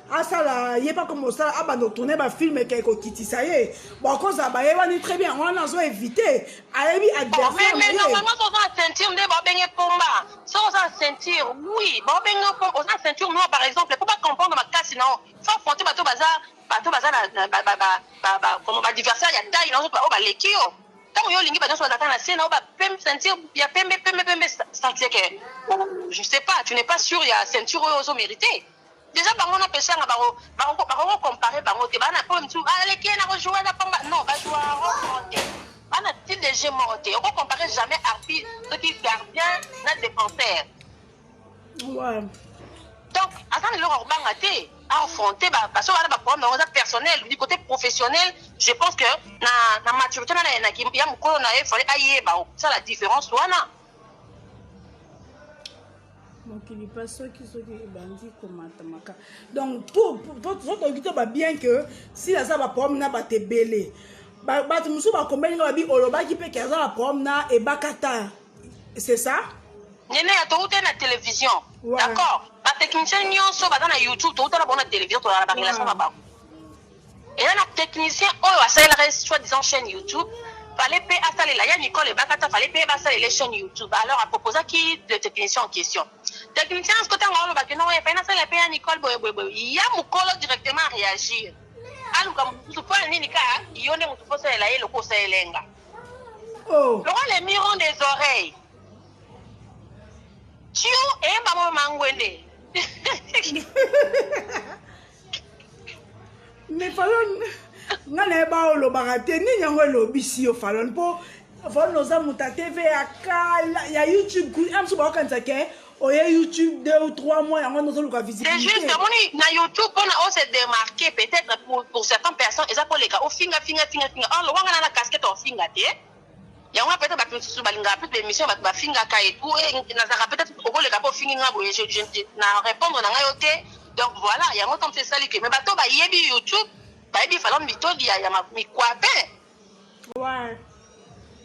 Ah ça là, il n'y a pas comme ça, ah bah nous tourner ma film et quelque chose ça y est. Bon quand ça va y très bien, on a évité. Allez adversaire. Mais normalement on a ceinture de babenge pomba. Ça on a ceinture, oui. Babenge pomba, on a ceinture moi par exemple, pour pas comprendre ma casse non. Faut affronter bateau bazar comme adversaire il y a taille non on va l'équio. Tant yo lingi ba dans la scène on va pem ceinture, il y a pem ça c'est que je sais pas, tu n'es pas sûr il y a ceinture aux mérité. Déjà, on a pêché, on va comparer, non, va jouer on a dit déjà monté. On ne compare jamais arbitre, ceux qui gardien, n'a défenseur. Ouais. Donc, attends, le Orban a été affronté, parce qu'on a un problème personnel, du côté professionnel, je pense que la maturité, il y a un colonel, il fallait ailler, ça la différence, voilà. Donc il n'y a pas ceux qui sont bandits comme Tamaka. Donc pour bien que si la ça va prendre na te belé. Tu me souviens combien il y a dit Oloba qui peut qu'elle va prendre et bakata. C'est ça? Nene ya to ute na télévision. D'accord? Ba technicien nyonso ba na YouTube to ute na bona télévision to la relation ba. Et là na technicien oyo asalela soit disant chaîne YouTube. Fallait payer à ça les Nicole et Bakata fallait payer à ça les chaînes YouTube. Alors à proposer qui le technicien en question. Technicien ce côté on va que non il fait ça les payer à Nicole il y a Mukolo directement réagir. Alors comme tu peux nini ka yone mutu fosa la yelo ko sa elenga. Oh. Les mirons des oreilles. Tu et maman mangwende. Mais Fallon ngana ba lo bagate ni nyango lo bisi o Fallon po Fallon oza muta TV ya YouTube ku am so ba kanza ke o ya YouTube 2 ou 3 mois yango no zo ka visibilité. C'est juste que na YouTube on se démarquer peut-être pour certaines personnes et ça pour les gars au finga oh lo wanga na casquette au finga te yango peut-être ba tu balinga plus d'émission ba finga ka et tout et na za peut-être au les gars pour finga ngabo je na répondre na ngayo te donc voilà yango comme c'est ça que mais bato ba yebi YouTube il fallait me couper. Ouais.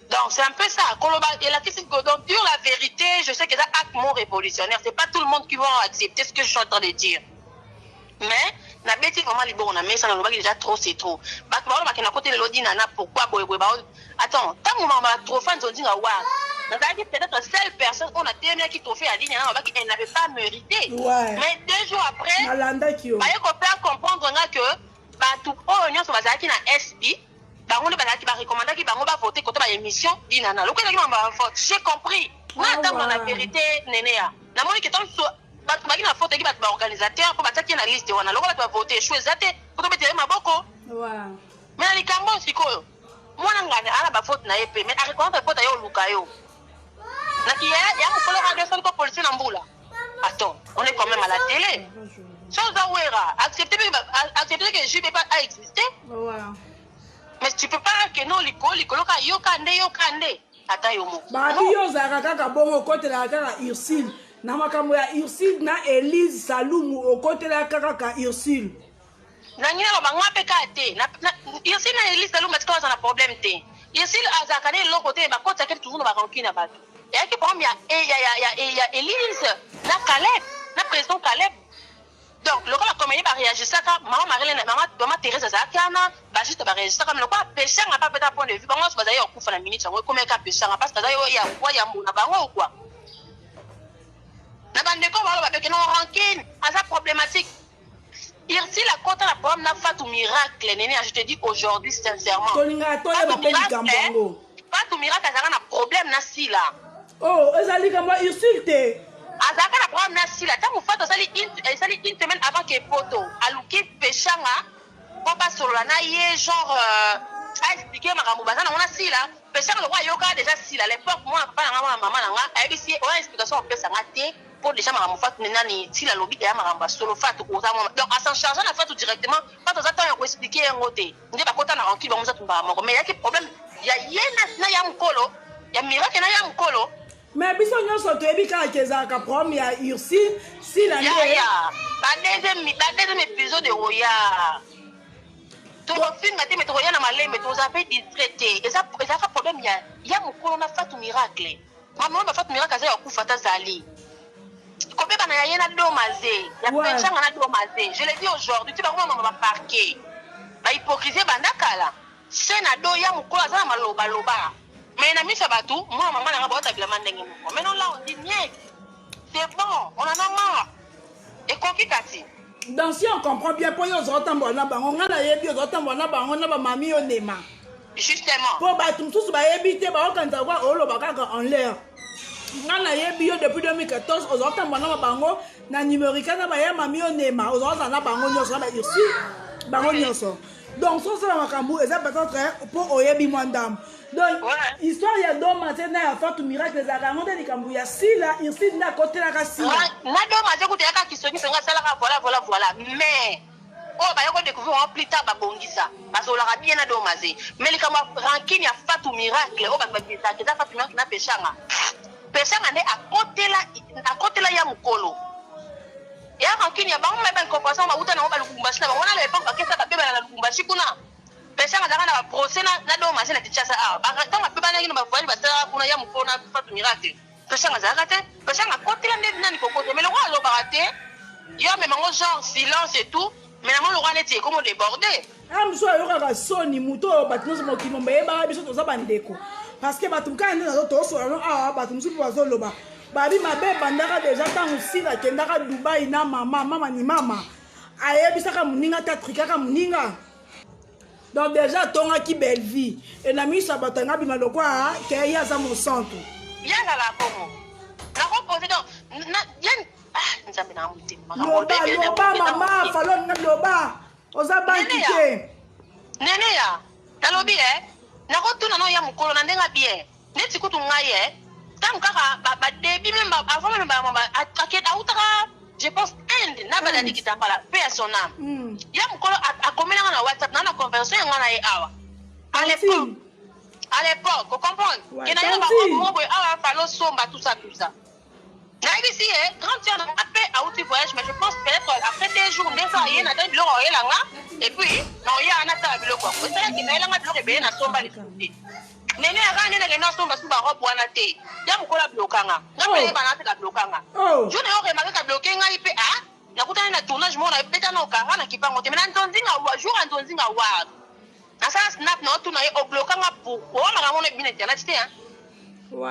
Donc c'est un peu ça. Donc dire la vérité, je sais que c'est un acte mon révolutionnaire. C'est pas tout le monde qui va accepter ce que je suis en train de dire. Mais la bêtise vraiment libre on a mis ça dans le bac déjà trop c'est trop. Parce que na côté de l'odi nana pourquoi attends, tant que maman trop fan on dit ouais. Peut-être seule personne on a tellement qui t'ont fait à ligne elle n'avait pas mérité. Ouais. Mais 2 jours après, Nalanda qui comprendre que tout on nyonso bazalaki na SB bango nde bazalaki barekomandaki bango bavote kote baémission dinana lokola j'ai compris na dans la vérité nenea namoni ke tanso bato baki na faute eki bato baorganisateur mpo batiaki na liste wana lokola bato bavote echou eza te koto betele maboko me na likambo sikoyo mwana ngani ana bafaute na ye pe me arekonnaître faute aye oluka yo naki ya mokolo radio sali ko policier na mbula attends on est quand même à la télé. Chose à ouera, accepter que je ne peux pas exister. Ouais. Mais tu peux pas que non, l'icolo, yokande. Attends, yomo. Bah, yo, Zakaka, bon, au côté de la kaka Ursule. Namakambo ya Ursule, na Elise Saloum, au côté de la kaka Ursule. Nangina, bangwa pekate. Ursule na Elise Saloum, parce qu'on a un problème. Ursule, à Zakane, l'autre côté, bah, quand ça fait toujours, va rancune à battre. Et à qui, par exemple, il y a Elise, na Caleb, na président Caleb. Donc, le cas comme il va réagir ça, maman Marilyn, maman Thérèse Zakana, bah juste va réagir ça comme le quoi péché n'a pas peut-être point de vue. Bon, on se va d'ailleurs au coup de la minute, on va comme un cas péché, parce que d'ailleurs il y a quoi, il y a mon abaron ou quoi. Na bande ko va avec non rancune, à sa problématique. Ici la côte la problème n'a pas tout miracle, néné, je te dis aujourd'hui sincèrement. Tolinga toya ba beli kambango. Pas tout miracle, ça a un problème na si là. Oh, ezali kama insulte. Azaka na problème na si là, tant vous faites ça une semaine avant que poto, aluki pechanga, pour pas sur la naie genre a expliqué ma ramoubaza na on a si là. Pechanga le roi yoka déjà si là, l'époque moi papa na maman na nga, a ici on explication on peut s'arrêter. Pour déjà ma fat nani si la lobby ya ma solo fat donc à s'en charger la fat directement quand on attend on expliquer un côté n'est pas content na ranki ba musa tumba moko mais il y a quel problème il y a yena na ya mkolo ya miracle na ya mkolo mais biso nyonso to ebi ka kezaka problème ya ursi si la ya deuxième épisode de Roya to finga te metro ya na malembe to za pe distraité et ça fa problème ya mkolo na fat miracle maman ba fat miracle za ya kufata zali. Combien de temps il y a domazé, il y a plein de gens qui ont domazé. Je l'ai dit aujourd'hui, tu vas voir maman parquer. La hypocrisie bandakala. C'est na do ya mukolo za maloba loba. Mais na misa batu, moi maman na ba tabila mandenge moko. Mais non là on dit rien. C'est bon, on en a marre. Et koki kati. Donc si on comprend bien pour yo zotambo na bango ngala yebi yo zotambo na bango na ba mami onema. Justement. Pour batu msusu ba yebite ba okanta kwa oloba kaka en l'air. Ngana yebi yo depuis 2014 ozotambo na bango na numérique na ba ya mami onema ozota na bango nyoso ba ici bango nyoso. Donc ça la makambu et ça peut-être pour oyebi mwandam. Donc histoire ya do matena ya fatu miracle za kangonde likambu ya sila ici na côté la kasi. Na do maze kuteka kisoni senga sala voilà mais oh ba yoko découvrir en plus tard ba bongisa parce que on l'a bien na do maze mais likambu rankine ya fatu miracle oh ba bisa que ça fatu miracle na peshanga. Peshanga ne à côté la ya mukolo. Ya rankine ya ba on même compensation ba uta na ba lukumbashi na ba on a l'époque ba kesa ba beba na lukumbashi kuna. Peshanga za kana ba procès na do maze na tichasa ah ba kama beba na ngino ba voile ba sala kuna ya mukolo na fatu miracle. Peshanga za kate peshanga côté la ndeni nani kokote mais le roi lo baraté ya même en genre silence et tout mais na mo le roi neti comme débordé. Amso yoka soni muto batinozo mokimo mbeba biso to za bandeko. Parce que batum ka ndena zo to so ah batum su po zo loba. Babi mabe bandaka déjà tangu sila kendaka Dubai na mama ni mama. Ayebisaka muninga ta trikaka muninga. Donc déjà tonga ki belle vie et na misa batanga bima lokwa ke ya za mon centre. Yanga la pomo. Na reposer donc na yen nzambe na muti. Loba mama falon na loba. Oza banki ke. Nene ya. Talobi na rotuna no ya mukolo na ndenga bien. Neti kutu ngaye. Tant kaka ba début même avant même ba aketa utaka je pense end na ba dadi kitambala paix à son âme. Ya mukolo a communiqué na WhatsApp na conversation ngana ye awa. À l'époque, vous comprenez? Il y a un fallo sombre, tout ça. Ici, quand tu as appelé à outils voyage, mais je pense peut-être après 2 jours, 2 ans, il y a un bureau et puis, non, il y a un bureau. C'est ça qui m'a dit que bien à sombre les foutés. Nene a gagné les noms sombre sous la robe ou à la thé. Il y a beaucoup de blocanga. Non, mais il y a des blocanga. Je n'ai pas remarqué que bloqué un IP. Ah, n'a pas de tournage, moi, on a peut-être un carana qui part monter. Mais on dit un jour, on dit un ward. Na sasa snap na watu na yo bloka nga pourquoi na ramona bien internet c'était hein ouais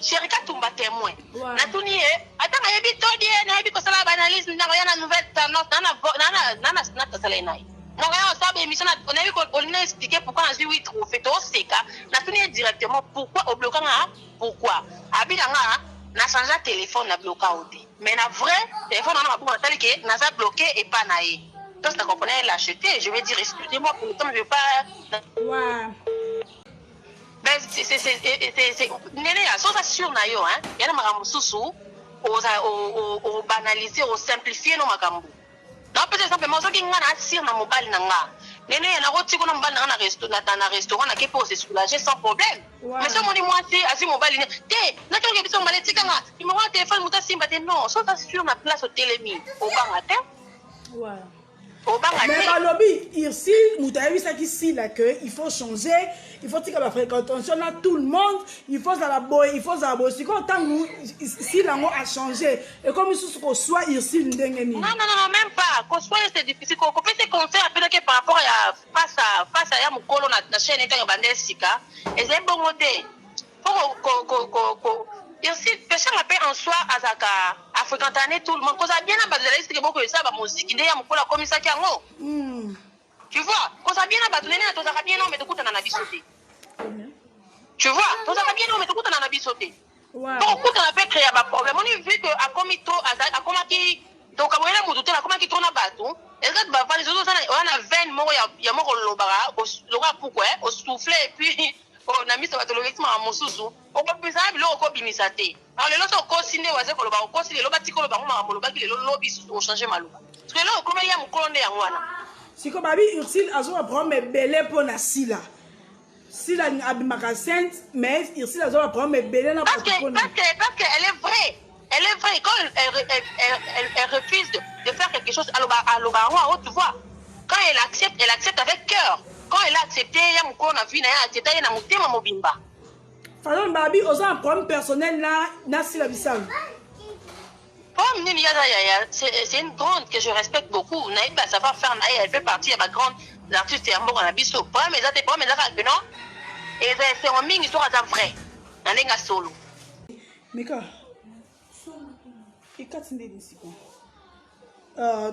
Sherika tumba témoin na tuni ata nga yebi todi na yebi ko sala analyse na yana nouvelle tendance na snap sala inai na nga sabe émission on a vu qu'on a expliqué pourquoi on a dit oui trop fait au seka na tuni directement pourquoi au bloka nga pourquoi abina nga na changer téléphone na bloka oté mais na vrai téléphone na ba tali ke na za bloqué et pas naé. Donc, ça comprenait l'acheter. Je vais dire, excusez-moi, pour le temps, je ne veux pas. Ouais. Ben, c'est. Néné, sans ça sur Nayo, hein. Il y a des maramousous, au banaliser, au simplifier nos magambo. Non, peut-être simplement, ceux qui ont un assir dans mon bal, Néné, il y a un rôti qu'on a dans un restaurant, qui peut se soulager sans problème. Mais si on dit, moi, c'est mon bal, n'a qu'un qui est malade, il me rend un téléphone, il me dit, non, sans ça sur ma place au télémi, au banc à terre. Ouais. Mais balobi, ici, Moutaïbi, ça qui si là que il faut changer, il faut que la fréquentation là tout le monde, il faut la boy, il faut la boy. Si quand si la a changé et comme il soit ici n'dengeni. Non, même pas. Qu'on soit c'est difficile. Qu'on peut se conseiller à peine que par rapport à face à mon colon na chaîne étant bandé sika. Et c'est bon côté. Pour ici, personne m'appelle en soi à fréquenter tout le monde. Cause bien à base de liste que beaucoup de ça va musique. Il y a mon colon comme ça qui a mot. Tu vois, cause bien à base de l'année, tout ça bien non mais tout coûte en abisoté. Tu vois, tout ça bien non mais tout coûte en abisoté. Donc coûte en a fait créer un problème. On a vu que à comito à comment qui donc à moyen de tout à comment qui tourne à bateau. Et quand bah les autres on a 20 mots il y a mort le bara le pourquoi au souffler et puis on a mis ça le rythme à mon sous on peut plus ça le ko bimisate alors le lot ko sine waze ko le ba ko sine le ba tiko le ba mo le ba ki le lobby au changer maluba parce que là comment il y a mon colonne ya wana siko babi Ursule azo prendre belé pour na sila sila abimaka sainte mais Ursule azo prendre belé na parce qu'elle est vraie. Elle est vraie. Quand elle refuse de faire quelque chose à l'Obaron, tu vois, quand elle accepte avec cœur. Quand elle a accepté, il y a mon corps, on a vu, il a accepté, il y a mon thème, mon bimba. Falon Babi, on a un problème personnel là, Nassi la Bissau. C'est une grande que je respecte beaucoup. Naïb, ça va faire, elle fait partie de ma grande artiste et amour en abisso. Problème, mais ça, c'est problème, mais ça, non. Et c'est en mine, histoire à vrai. Dans les gars solo. Mika. Ikatinde nisiko.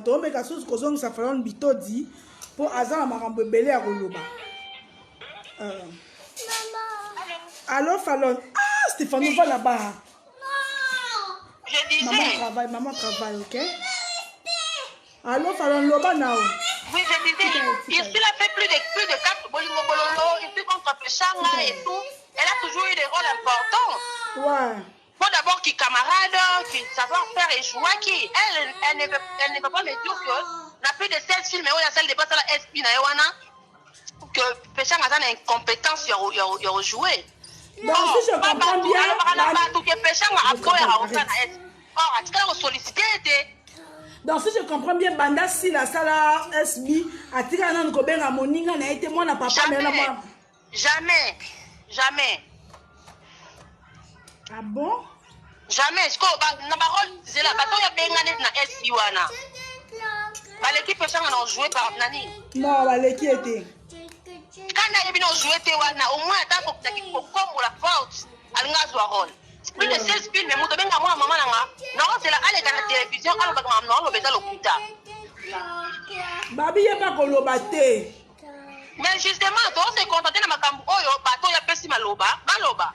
Donc meka sous kozong sa Falon Bito dit pour azan makambo belé à koloba. Allô Falon. Ah, Stéphane va là-bas. Je disais. Maman travaille, OK? Allô Falon Loba now. Oui, je disais. Il a fait plus de 4 bolingo bololo, il fait contre Pechanga et tout. Elle a toujours eu des rôles importants. Ouais. Bon, d'abord, qui camarade, qui savoir faire et jouer, qui elle ne peut pas me dire que n'a plus de 16 films, mais il y a celle de passe à la SP, que Péchang a une incompétence, il y a joué. Donc, si je comprends bien, donc si je comprends bien, Banda si la sala SB a tiré un gobert à Moninga n'a été moi n'a pas pas moi. Jamais. Ah bon? Jamais. Ce que na parole c'est la bataille ya benganet na SB wana. Ba l'équipe Péchang a joué par nani? Non, ba l'équipe était. Quand il a joué wana au moins tant que tu comme la faute, elle a joué rôle. Plus de 16 films, mais moi, maman, non, c'est là, elle est à la télévision, elle va non, le l'hôpital. Babi, il n'y a pas de l'obate. Mais justement, toi, c'est contenté de ma cambo, bateau, il y a pessi maloba, maloba.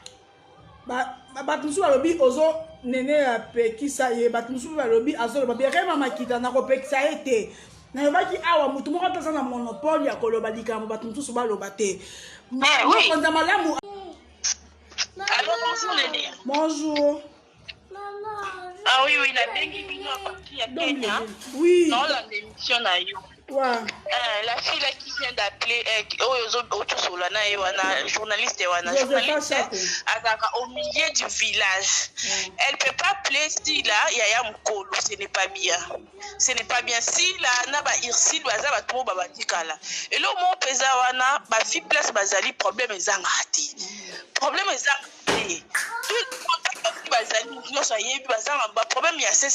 Batumsu alobi ozo nene pekisa ye batumsu alobi azo loba bien maman kita na ko pekisa ete na yobaki awa mutu moko taza na monopole ya koloba likambo batumsu ba loba te. Mais oui. Konza malamu. Alors, bonjour Néné. Bonjour. Ah oui, la bengi bino parti à Kenya. Oui. Dans l'émission na yo. Ouais. La fille là qui vient d'appeler, journaliste, au milieu du village. Elle ne peut pas appeler si là, il y a un mokolo, ce n'est pas bien. Ce n'est pas bien. Si là, na ba irsi, baza ba tumo ba dikala. Et là, mon pesa wana, ba fi place bazali problème ezangati. Problème ezangati. Problème il y a c'est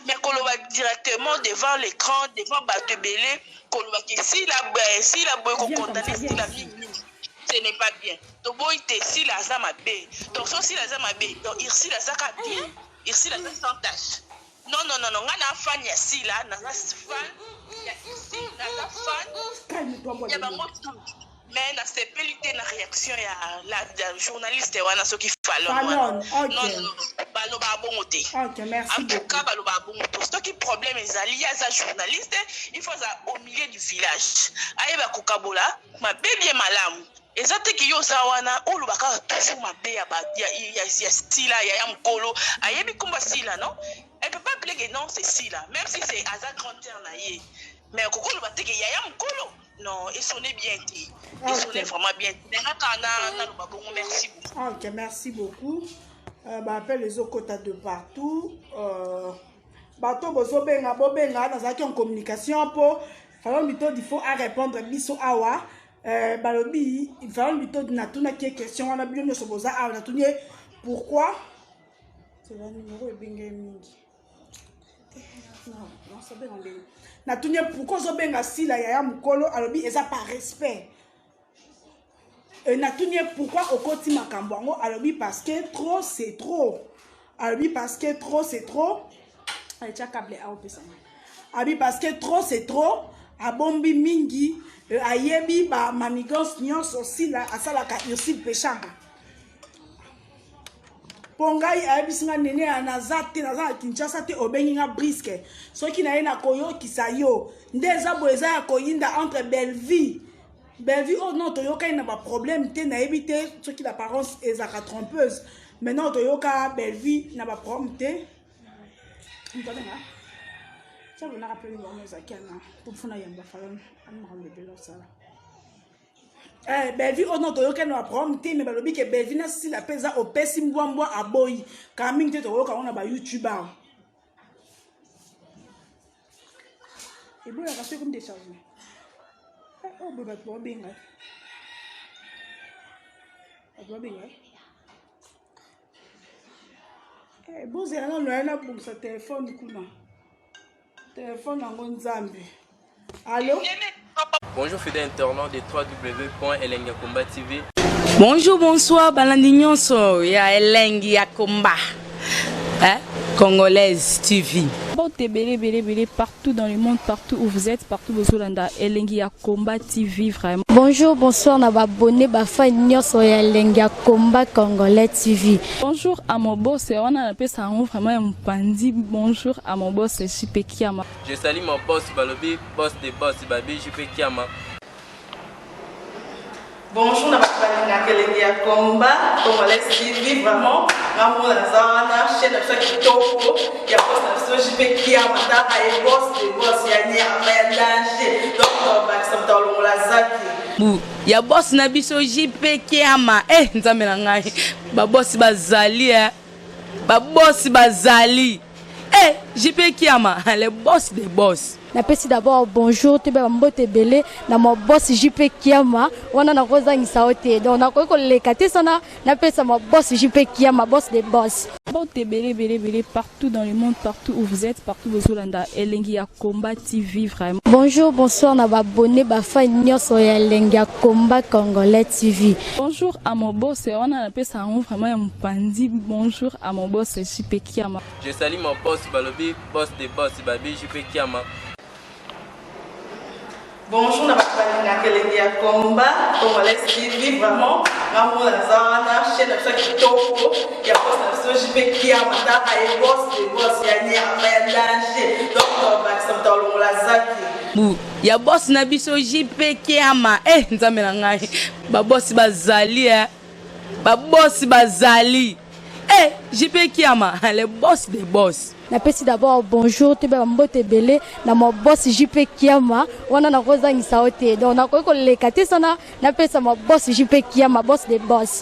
mais qu'on va directement devant l'écran devant Batebele qu'on va si la boy qu'on condamne si la ce n'est pas bien donc boy si la zama b donc si la zama b donc ici la zaka bien ici la sans tâche non ngana fan ya si là na fan ya ici na fan ya ba motu. Mais na sepelité na réaction ya la journaliste wana ce qui Falon. Non, baloba bongote. OK, merci. En tout cas, baloba bongote. Ce qui problème ezali ya za journaliste, il faut ça au milieu du village. Ayeba kokabola, ma bébé malamu. Ezate ki yo za wana olubaka toujours ma bé ya style ya mkolo. Ayebi kumba sila non? Elle peut pas appeler que non c'est sila, même si c'est Aza grand-terre na ye. Mais kokolo bateke ya mkolo. Non, il sonnait bien. Il sonnait vraiment bien. Merci beaucoup. OK, merci beaucoup. Appelle les autres côtés de partout. bato bozobenga bobenga nazalaki en communication po Fallon Bito il faut à répondre biso awa balobi Fallon Bito na tuna qui question wana bino nyonso boza awa na tunie pourquoi c'est le numéro ebenge mingi non ça benga ndenge na tunie pourquoi zobenga sila ya mukolo alobi eza par respect na tunie pourquoi okoti makambo yango alobi parce que trop c'est trop alobi parce que trop c'est trop allez tiens câble à opesa abi parce que trop c'est trop abombi mingi ayebi ba manigance nyonso aussi la asala ka aussi péchanga pongai ayebi singa nene anazate naza Kinshasa te obengi nga brisque soki na ye na koyo kisayo ndeza boeza ya koyinda entre Belleville oh non toyoka ina ba problème te na ebité soki l'apparence ezaka trompeuse maintenant toyoka Belleville na ba problème te ntonga ça vous n'a rappelé le zakana pour fona yamba Fallon amara le belo sala Belleville oh non toyoka na ba problème te mais balobi ke Belleville na si la pesa au pesi mbwambwa aboyi kaming te toyoka on ba youtuber et bon la raté comme décharger oh baba to benga boze yana loyana pour sa téléphone kuna téléphone yango nzambe allô. Bonjour fidèle internaute de www.elengiakomba TV. Bonjour, bonsoir, balandi nyonso ya Elengi ya Komba. Congolaise TV. Belé partout dans le monde, partout où vous êtes, partout où vous êtes, Elengi ya Komba TV vraiment. Bonjour, bonsoir, na abonné ba fan nyonso ya Elengi ya Komba Congolais TV. Bonjour à mon boss, on a appelé ça vraiment un pandi. Bonjour à mon boss, JP Kiama. Je salue mon boss Balobi, boss des boss Babi, JP Kiama. Bonjour, na Elengi ya Komba Congolais TV vraiment. Ngamo na zana chaîne de chaque toko ya boss na JP Kiama ta ay boss des boss ya ni ya danger. Donc ba samtalo la zaki. Ya boss na biso JP Kiama nzambe na ngai ba boss bazali ba boss bazali JP Kiama le boss des boss. Napesi d'abord bonjour te ba mbote belé na mo boss JP Kiama wana na kozangisa ote donc na ko lekate sana napesa mo boss JP Kiama boss des boss. Belé partout dans le monde, partout où vous êtes, partout où vous êtes, Elengi ya Komba TV vraiment. Bonjour, bonsoir, na abonné ba fan nyonso ya Elengi ya Komba Congolais TV. Bonjour à mon boss, on a appelé ça vraiment un pandi. Bonjour à mon boss JP Kiama. Je salue mon boss Balobi, boss des boss Babi, JP Kiama. Bonjour, na Elengi ya Komba Congolais TV vraiment. Ngamo na zana chaîne de chaque toko ya boss na JP Kiama ta ay boss des boss ya ni ya danger. Donc ba samtalo la zaki. Ya boss na biso JP Kiama nzambe na ngai ba boss bazali ba boss bazali JP Kiama le boss des boss. Napesi d'abord bonjour te ba mbote belé na mo boss JP Kiama wana na kozangisa ote donc na ko lekate sana napesa mo boss JP Kiama boss des boss.